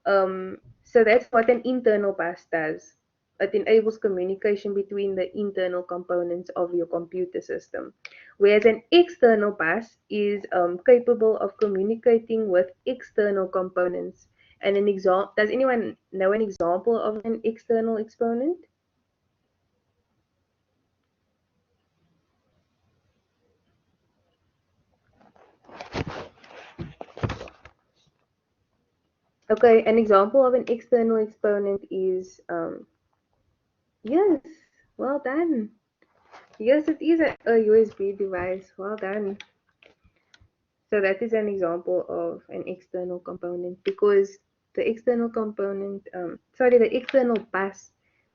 So that's what an internal bus does. It enables communication between the internal components of your computer system. Whereas an external bus is capable of communicating with external components. And an example, does anyone know an example of an external exponent? Okay, an example of an external exponent is, yes, well done. Yes, it is a USB device. Well done. So that is an example of an external component because the external component, the external bus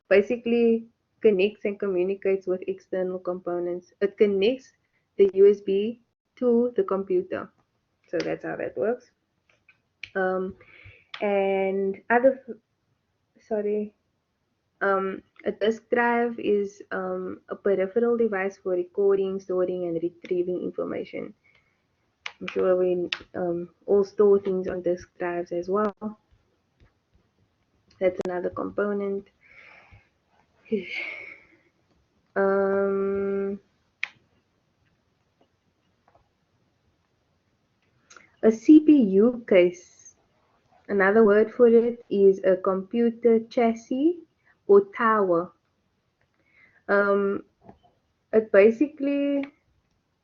basically connects and communicates with external components. It connects the USB to the computer. So that's how that works. And a disk drive is a peripheral device for recording, storing, and retrieving information. I'm sure we all store things on disk drives as well. That's another component. A CPU case, another word for it is a computer chassis or tower. It basically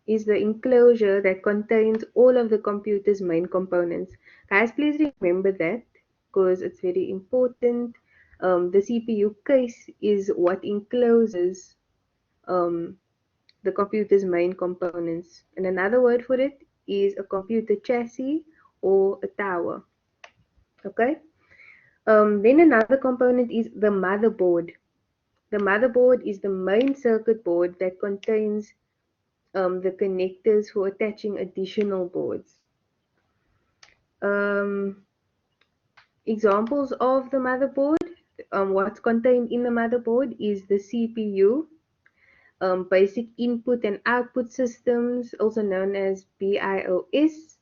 is the enclosure that contains all of the computer's main components. Guys, please remember that because it's very important. The CPU case is what encloses the computer's main components. And another word for it is a computer chassis or a tower. Okay. Then another component is the motherboard. The motherboard is the main circuit board that contains the connectors for attaching additional boards. Examples of the motherboard, what's contained in the motherboard is the CPU, basic input and output systems, also known as BIOS,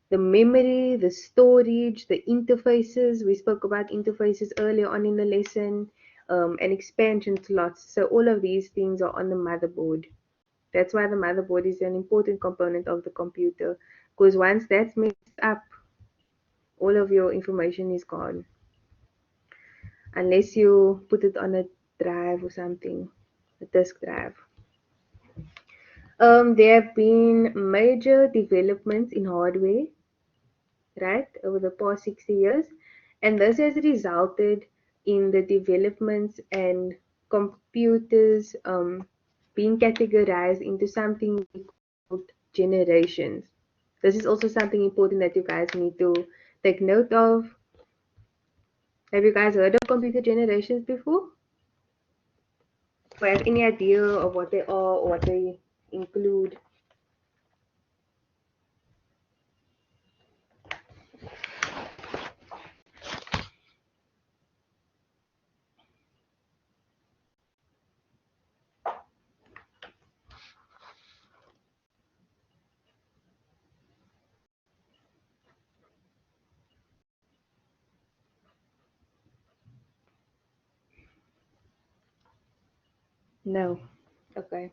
the memory, the storage, the interfaces. We spoke about interfaces earlier on in the lesson, and expansion slots. So all of these things are on the motherboard. That's why the motherboard is an important component of the computer, because once that's messed up, all of your information is gone. unless you put it on a drive or something, a disk drive. There have been major developments in hardware, right, over the past 60 years, and this has resulted in the developments and computers being categorized into something called generations. This is also something important that you guys need to take note of. Have you guys heard of computer generations before? Or have any idea of what they are or what they include? No. Okay.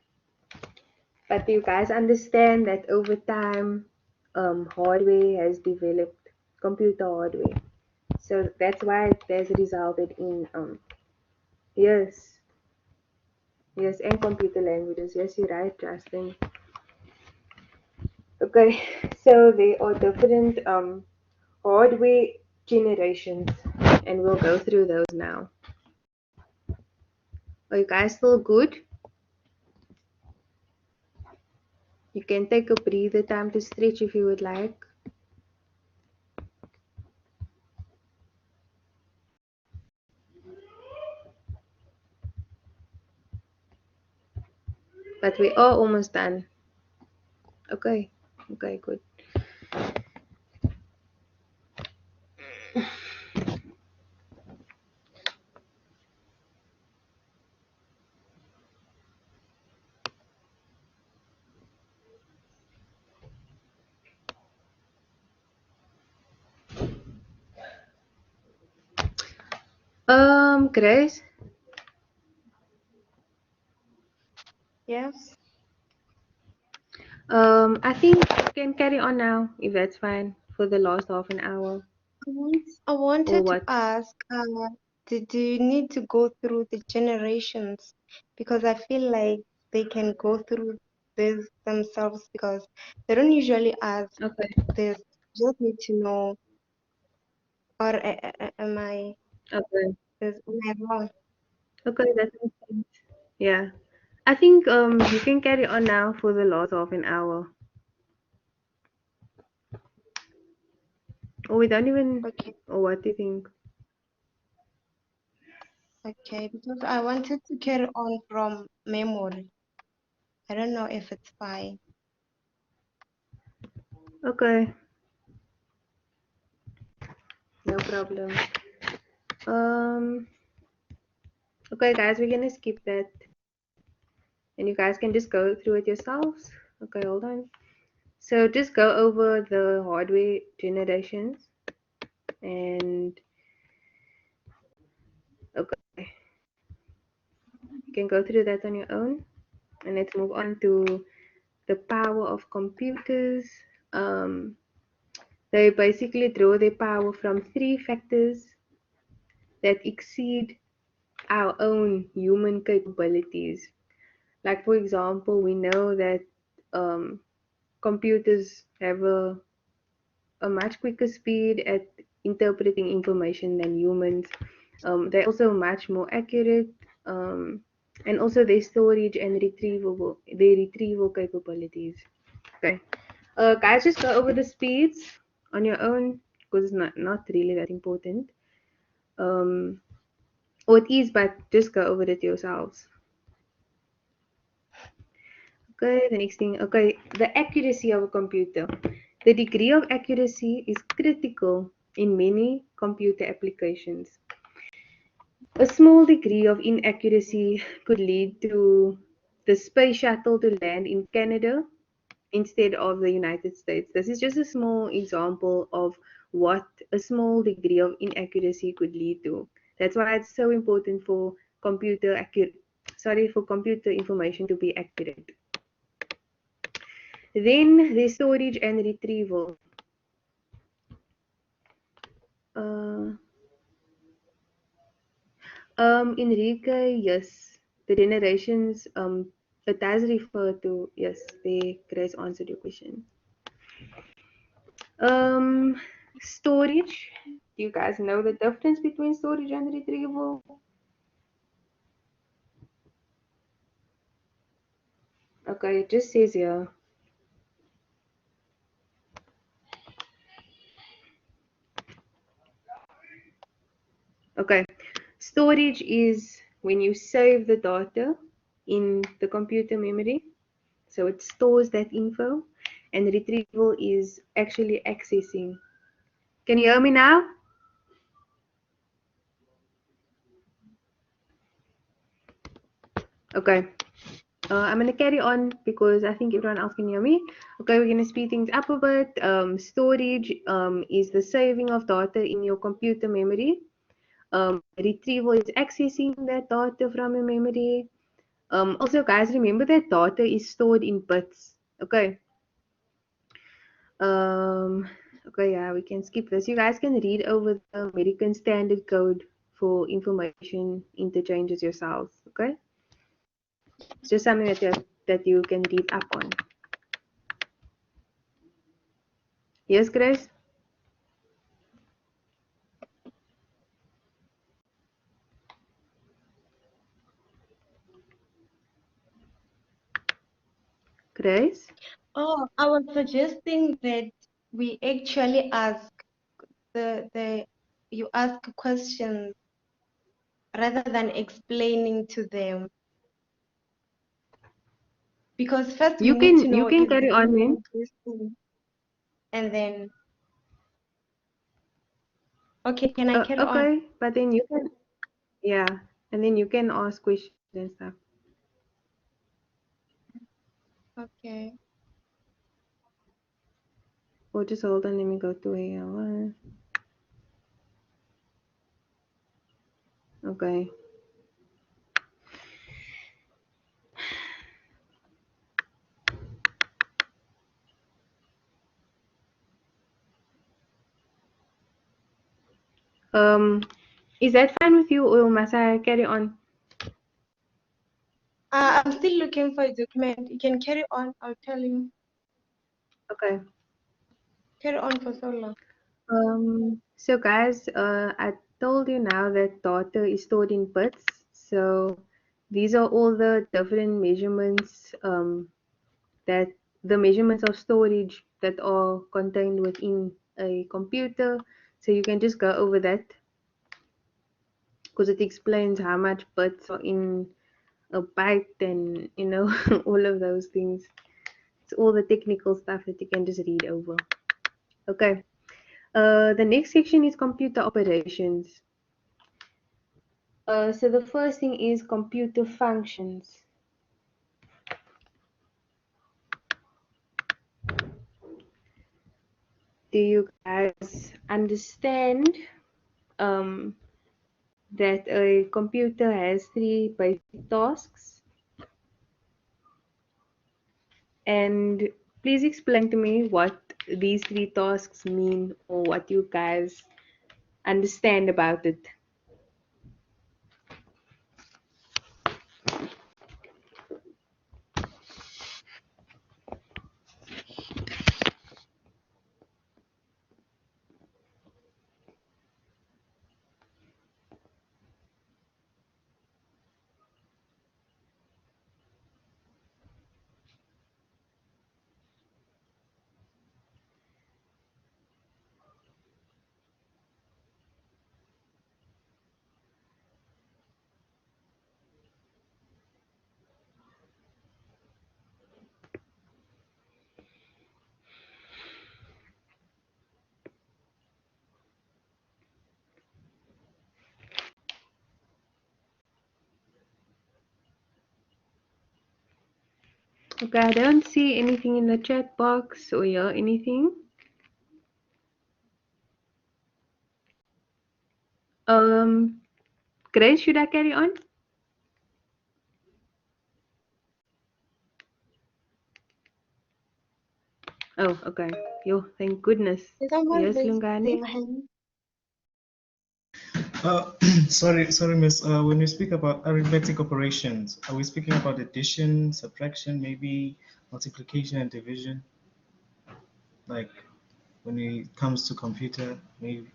But do you guys understand that over time, hardware has developed, computer hardware. So that's why it has resulted in yes, yes, and computer languages. Yes, you're right, Justin. Okay, so there are different hardware generations, and we'll go through those now. Are you guys still good? You can take a breather time to stretch if you would like. But we are almost done. Okay, okay, good. Grace, Yes. I think you can carry on now if that's fine for the last half an hour I or wanted to what. ask, do you need to go through the generations? Because I feel like they can go through this themselves because they don't usually ask Okay, this. Just need to know, or okay, am I wrong? okay, that makes sense. Yeah, I think you can carry on now for the last half an hour, or we don't even, Okay, or what do you think? okay, because I wanted to carry on from memory. I don't know if it's fine. Okay, no problem. Um, okay, guys, we're gonna skip that, and you guys can just go through it yourselves. Okay, hold on. So just go over the hardware generations and okay, you can go through that on your own. And let's move on to the power of computers. Um, they basically draw their power from three factors that exceed our own human capabilities. Like, for example, we know that um, computers have a much quicker speed at interpreting information than humans. They're also much more accurate, um, and also their storage and retrieval capabilities. Okay, guys, just go over the speeds on your own because it's not really that important. Um, or it is, but just go over it yourselves. Okay, the next thing. Okay, the accuracy of a computer. The degree of accuracy is critical in many computer applications. A small degree of inaccuracy could lead to the space shuttle to land in Canada instead of the United States. This is just a small example of what a small degree of inaccuracy could lead to. That's why it's so important for computer information to be accurate. Then the storage and retrieval. Uh, Enrique, yes. The generations, it does refer to, yes, Grace answered your question. Storage. Do you guys know the difference between storage and retrieval? Okay, it just says here. Okay, storage is when you save the data in the computer memory. So it stores that info, and retrieval is actually accessing. Can you hear me now? Okay. I'm going to carry on because I think everyone else can hear me. Okay, we're going to speed things up a bit. Storage is the saving of data in your computer memory. Retrieval is accessing that data from your memory. Also, guys, remember that data is stored in bits. Okay. Okay, yeah, we can skip this. You guys can read over the American Standard Code for information interchanges yourselves. Okay. It's just something that you can read up on. Yes, Grace? Grace? Oh, I was suggesting that we actually ask you ask questions rather than explaining to them. Because first we You need to can know if carry the on, info man. is useful. And then, okay, can I carry on? Okay, but then you can, yeah, and then you can ask questions and stuff. Okay. Or just hold on, let me go to AL1. Okay. Is that fine with you, or must I carry on? I'm still looking for a document. You can carry on. I'll tell you. Okay. Carry on for so long. So guys, I told you now that data is stored in bits. So these are all the different measurements, that the measurements of storage that are contained within a computer. So you can just go over that because it explains how much bits are in a byte and all of those things. It's all the technical stuff that you can just read over. Okay. The next section is computer operations. So the first thing is computer functions. Do you guys understand that a computer has three basic tasks? And please explain to me what these three tasks mean, or what you guys understand about it. Okay, I don't see anything in the chat box or hear anything. Grace, should I carry on? Oh, okay. Yo, thank goodness. Is someone Yes, raised Lungani. their hand? Sorry, Miss. When we speak about arithmetic operations, are we speaking about addition, subtraction, maybe multiplication and division? Like when it comes to computer, maybe.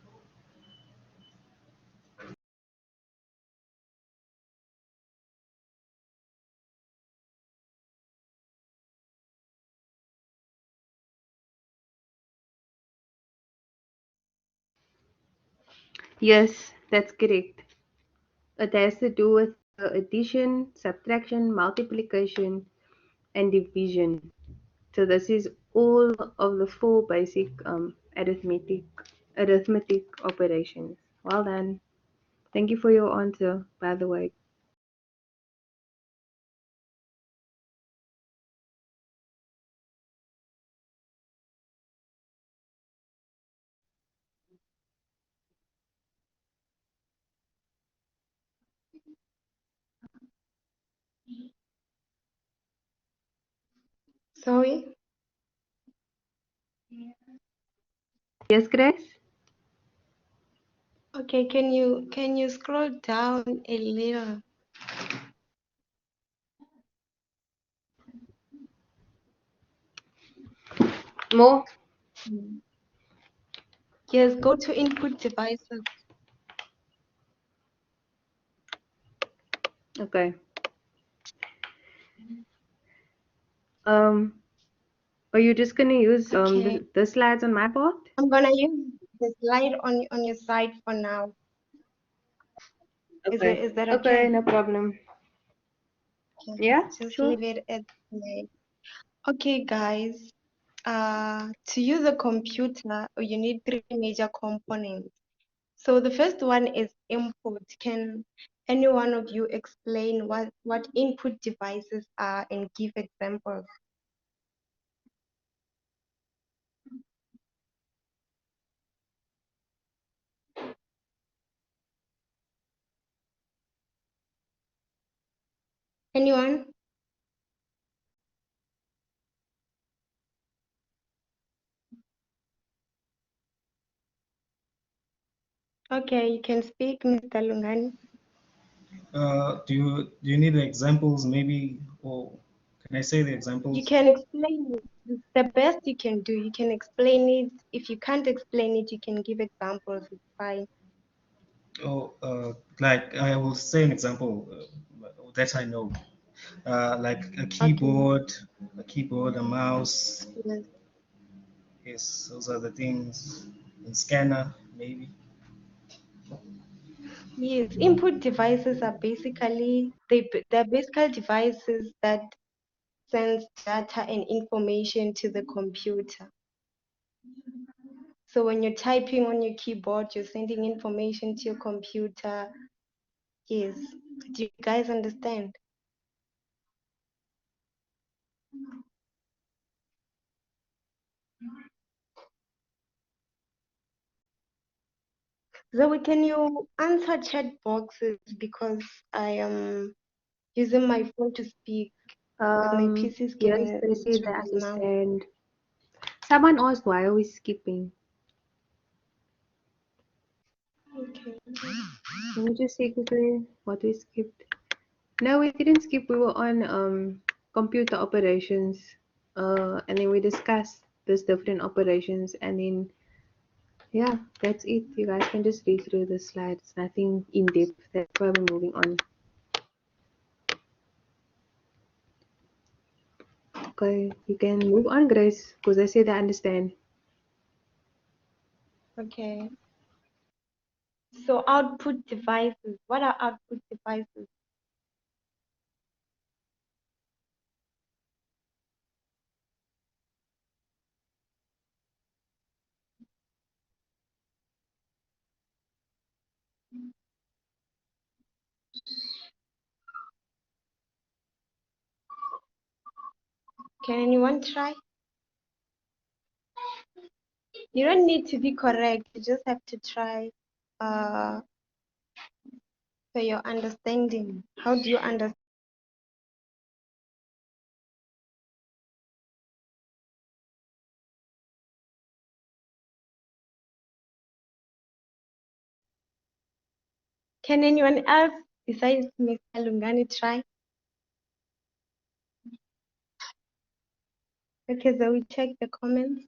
Yes, that's correct. It has to do with addition, subtraction, multiplication, and division. So this is all of the four basic arithmetic operations. Well done. Thank you for your answer, by the way. Sorry. Yes, Grace? Okay, can you scroll down a little? More? Yes, go to input devices. Okay. Um, are you just gonna use Okay. the slides on my part? I'm gonna use the slide on your side for now. Okay. Is that Okay, okay? no problem. Okay, Yeah, just sure. leave it at slide. Okay, guys. To use a computer, you need three major components. So the first one is input. Can any one of you explain what input devices are and give examples? Anyone? Okay, you can speak, Mr. Lungani. Do you need the examples maybe, or can I say the You examples? can explain it. It's the best you can do. You can explain it. If you can't explain it, you can give examples. It's fine. Oh, like I will say an example that I know. Like Okay. a keyboard, a mouse. Yes. Yes, those are the things. And scanner, maybe. Yes. Input devices are basically they're basically devices that sends data and information to the computer. So when you're typing on your keyboard, you're sending information to your computer. Yes. Do you guys understand? Zoe, can you answer chat boxes because I am using my phone to speak because my PC is Yes, giving they said they troubles now. understand. Someone asked why are we skipping? Okay. Let me just see quickly what we skipped. No, we didn't skip. We were on computer operations. And then we discussed these different operations, and then yeah, that's it. You guys can just read through the slides. Nothing in depth. That's why we're moving on. Okay, you can move on, Grace, because I said I understand. Okay. So output devices. What are output devices? Can anyone try? You don't need to be correct. You just have to try for your understanding. How do you understand? Can anyone else besides Mr. Lungani try? Okay, so we check the comments.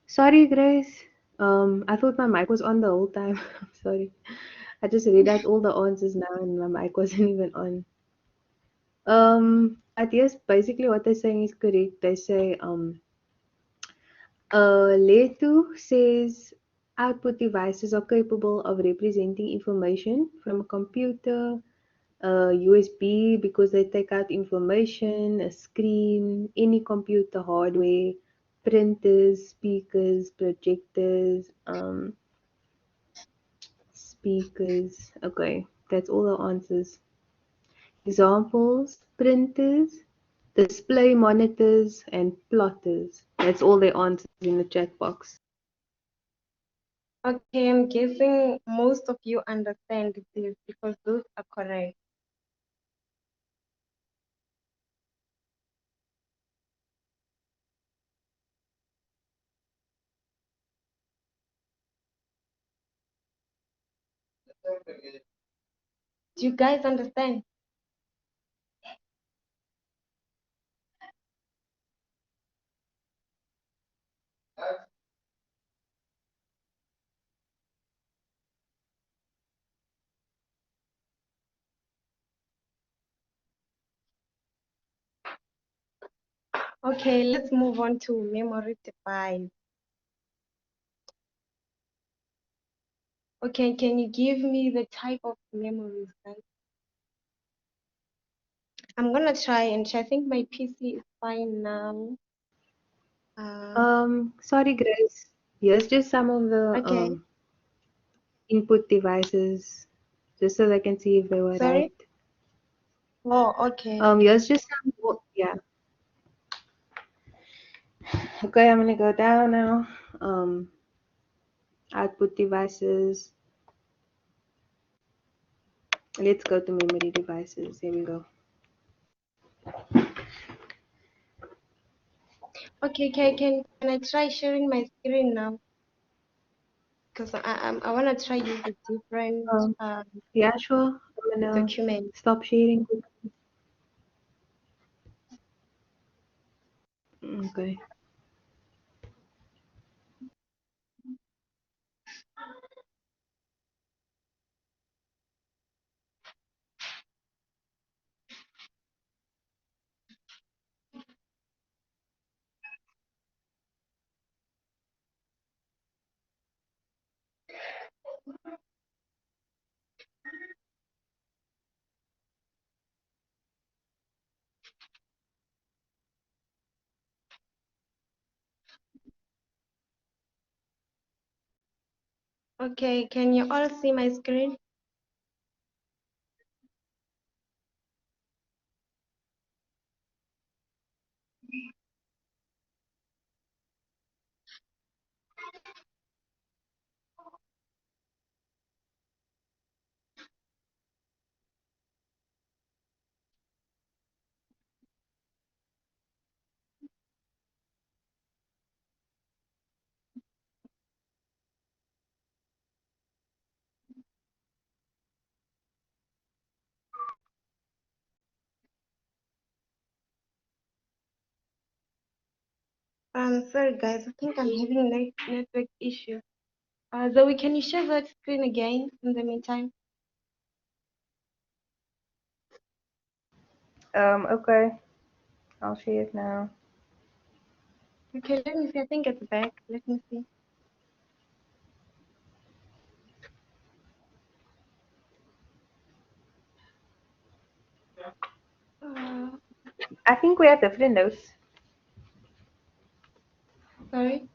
Sorry, Grace. I thought my mic was on the whole time. I'm sorry. I just read out all the answers now and my mic wasn't even on. But yes, basically what they're saying is correct. They say, layer 2 says output devices are capable of representing information from a computer, USB because they take out information, a screen, any computer hardware, printers, speakers, projectors, speakers. Okay, that's all the answers. Examples: printers, display monitors, and plotters. That's all the answers in the chat box. Okay, I'm guessing most of you understand this because those are correct. Do you guys understand? Okay, let's move on to memory device. Okay, can you give me the type of memories, guys? I'm gonna try and I think my PC is fine now. Sorry, Grace. Here's just some of the Okay, input devices, just so they can see if they were sorry. right. Oh, okay. Here's just some more, yeah. Okay, I'm gonna go down now. Output devices. Let's go to memory devices. Here we go. Okay, can I try sharing my screen now? Because I wanna try use a different Yeah, sure. I'm gonna document. stop sharing. Okay. Okay, can you all see my screen? Sorry guys, I think I'm having a network issue. Zoe, can you share that screen again in the meantime? Okay. I'll share it now. Okay, let me see. I think it's back. Let me see. I think we have different notes. Sorry.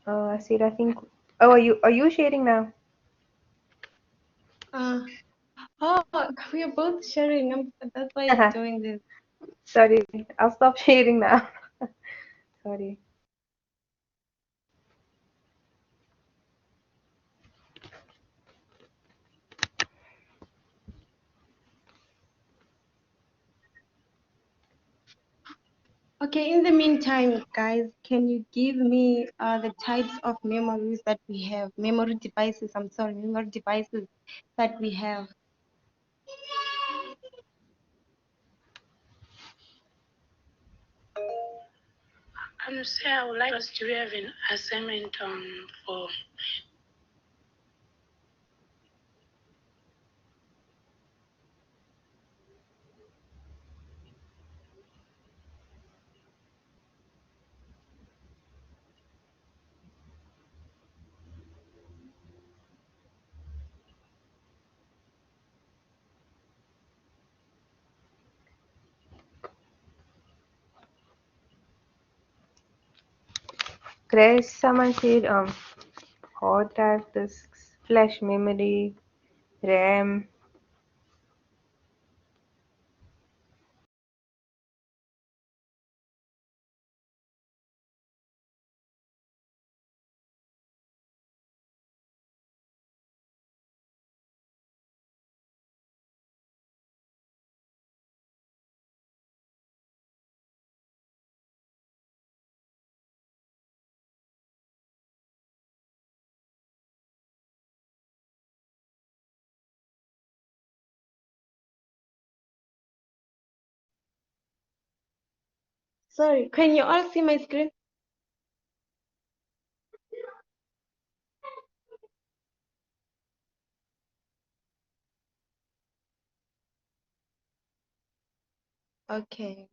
I see. I think. Oh, are you sharing now? Oh, we are both sharing. That's why it's doing this. Sorry, I'll stop sharing now. Sorry. Okay, in the meantime, guys, can you give me the types of memories that we have? Memory devices, I'm sorry, memory devices that we have. So I would like us to have an assignment for Grace, someone said hard drive disks, flash memory, RAM. Sorry, can you all see my screen? Okay.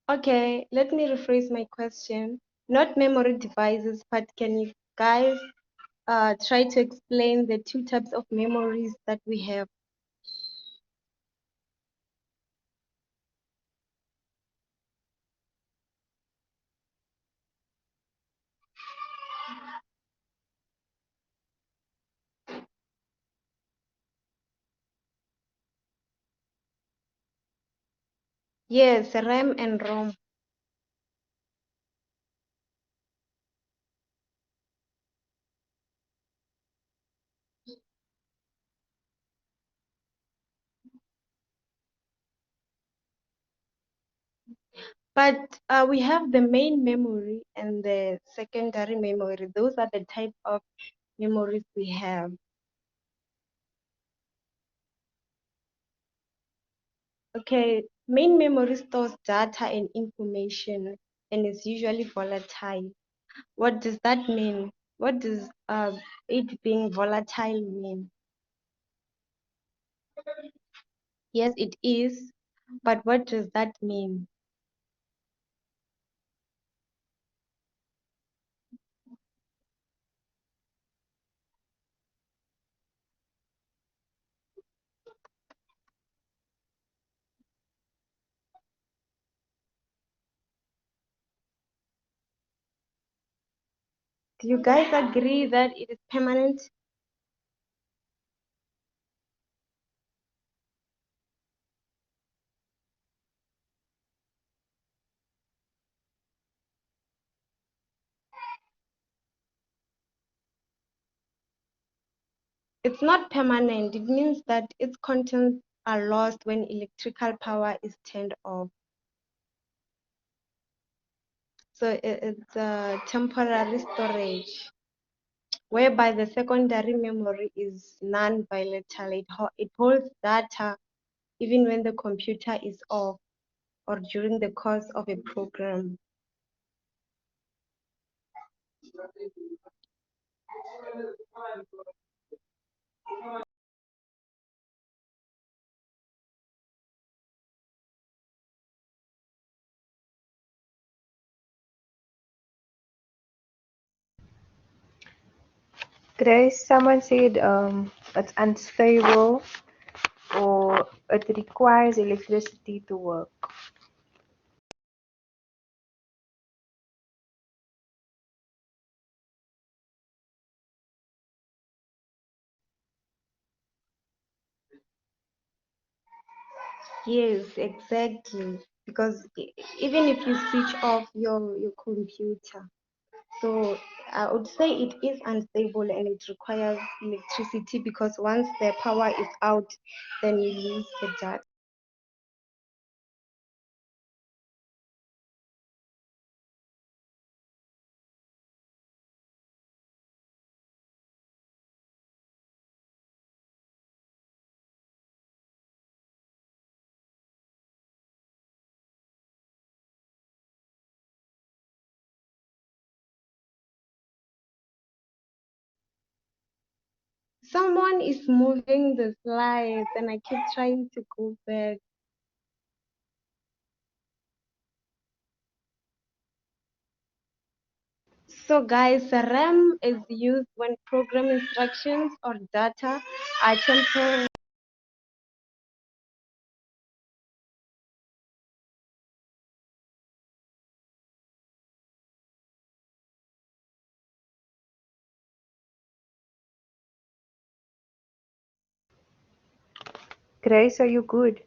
Okay, let me rephrase my question. Not memory devices, but can you guys try to explain the two types of memories that we have? Yes, RAM and ROM. But we have the main memory and the secondary memory. Those are the type of memories we have. Okay, main memory stores data and information and is usually volatile. What does that mean? What does it being volatile mean? Yes, it is, but what does that mean? Do you guys agree that it is permanent? It's not permanent. It means that its contents are lost when electrical power is turned off. So it's a temporary storage, whereby the secondary memory is non-volatile. It holds data even when the computer is off or during the course of a program. Grace, someone said it's unstable or it requires electricity to work. Yes, exactly. Because even if you switch off your computer, so I would say it is unstable and it requires electricity because once the power is out, then you lose the data. Someone is moving the slides and I keep trying to go back. So guys, RAM is used when program instructions or data are temporarily. Grace, are you good?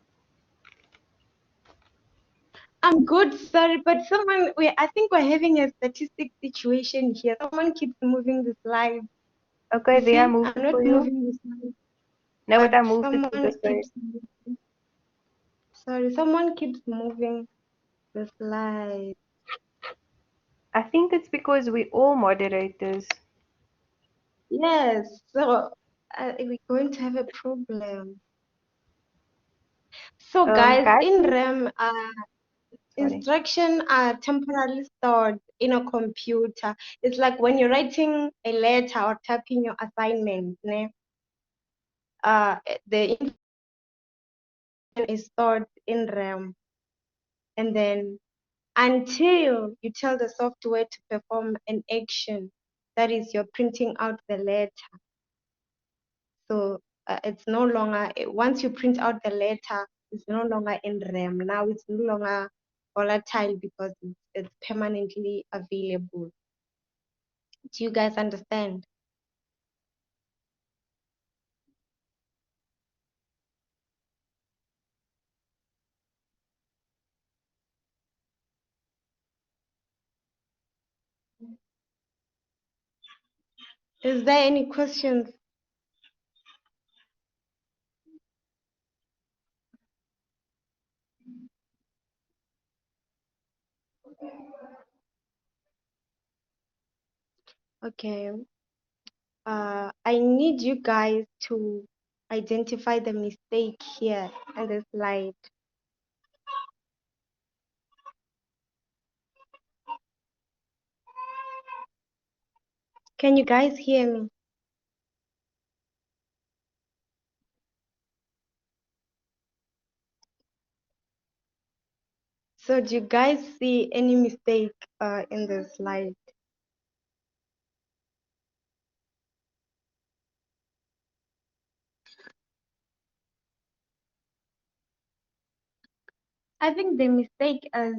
I'm good, sorry, but I think we're having a statistic situation here. Someone keeps moving the slide. Okay, You there I see, moved I'm it for not you. moving the slide, No, but but I moved it to this side. someone keeps moving the slide. I think it's because we all moderators. Yes, so we're going to have a problem. So guys, in Kathy, RAM, sorry. instruction are temporarily stored in a computer. It's like when you're writing a letter or typing your assignment, ne? The information is stored in RAM, and then until you tell the software to perform an action, that is, you're printing out the letter. So it's no longer, once you print out the letter, it's no longer in RAM. Now it's no longer volatile because it's permanently available. Do you guys understand? Is there any questions? Okay. I need you guys to identify the mistake here on the slide. Can you guys hear me? So do you guys see any mistake in the slide? I think the mistake is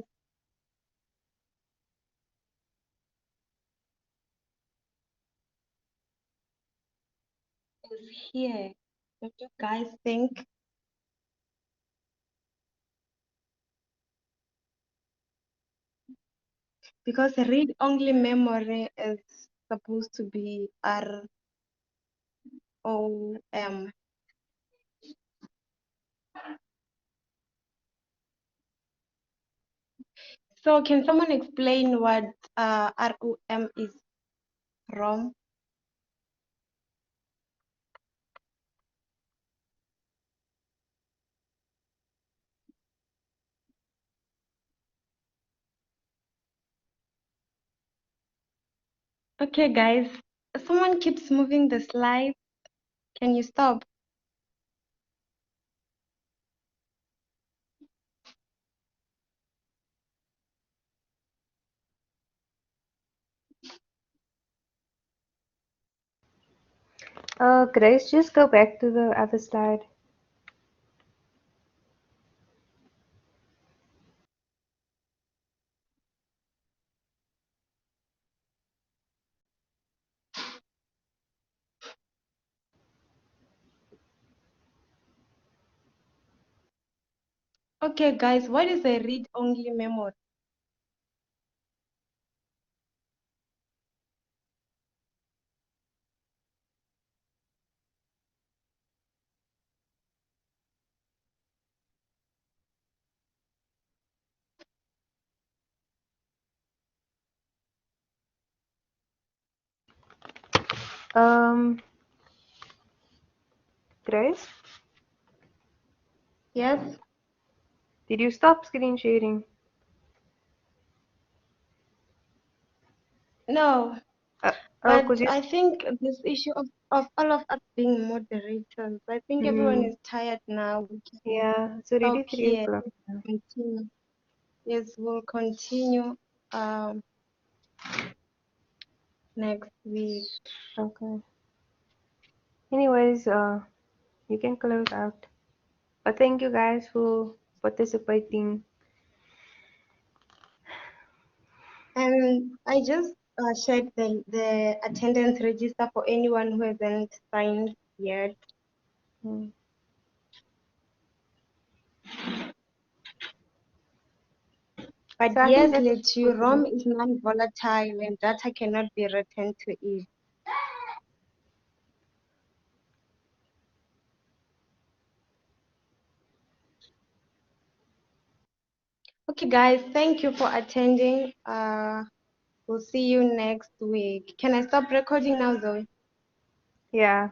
here. What do you guys think? Because read-only memory is supposed to be ROM. So can someone explain what ROM is? ROM? Okay, guys. Someone keeps moving the slide. Can you stop? Grace, just go back to the other slide. Okay, guys, what is a read-only memory? Grace, Yes? did you stop screen sharing? No, Uh, oh, but cause you. I think this issue of all of us being moderators, I think everyone is tired now. We can Yeah, it's already stop 3 here. o'clock now. Continue. Yes, we'll continue next week. Okay. Anyways, you can close out. But thank you guys for participating. And I just shared the attendance register for anyone who hasn't signed yet. Mm. But So I think yes, that's let you ROM is non-volatile and data cannot be returned to it. Okay, guys, thank you for attending. We'll see you next week. Can I stop recording now, Zoe? yeah.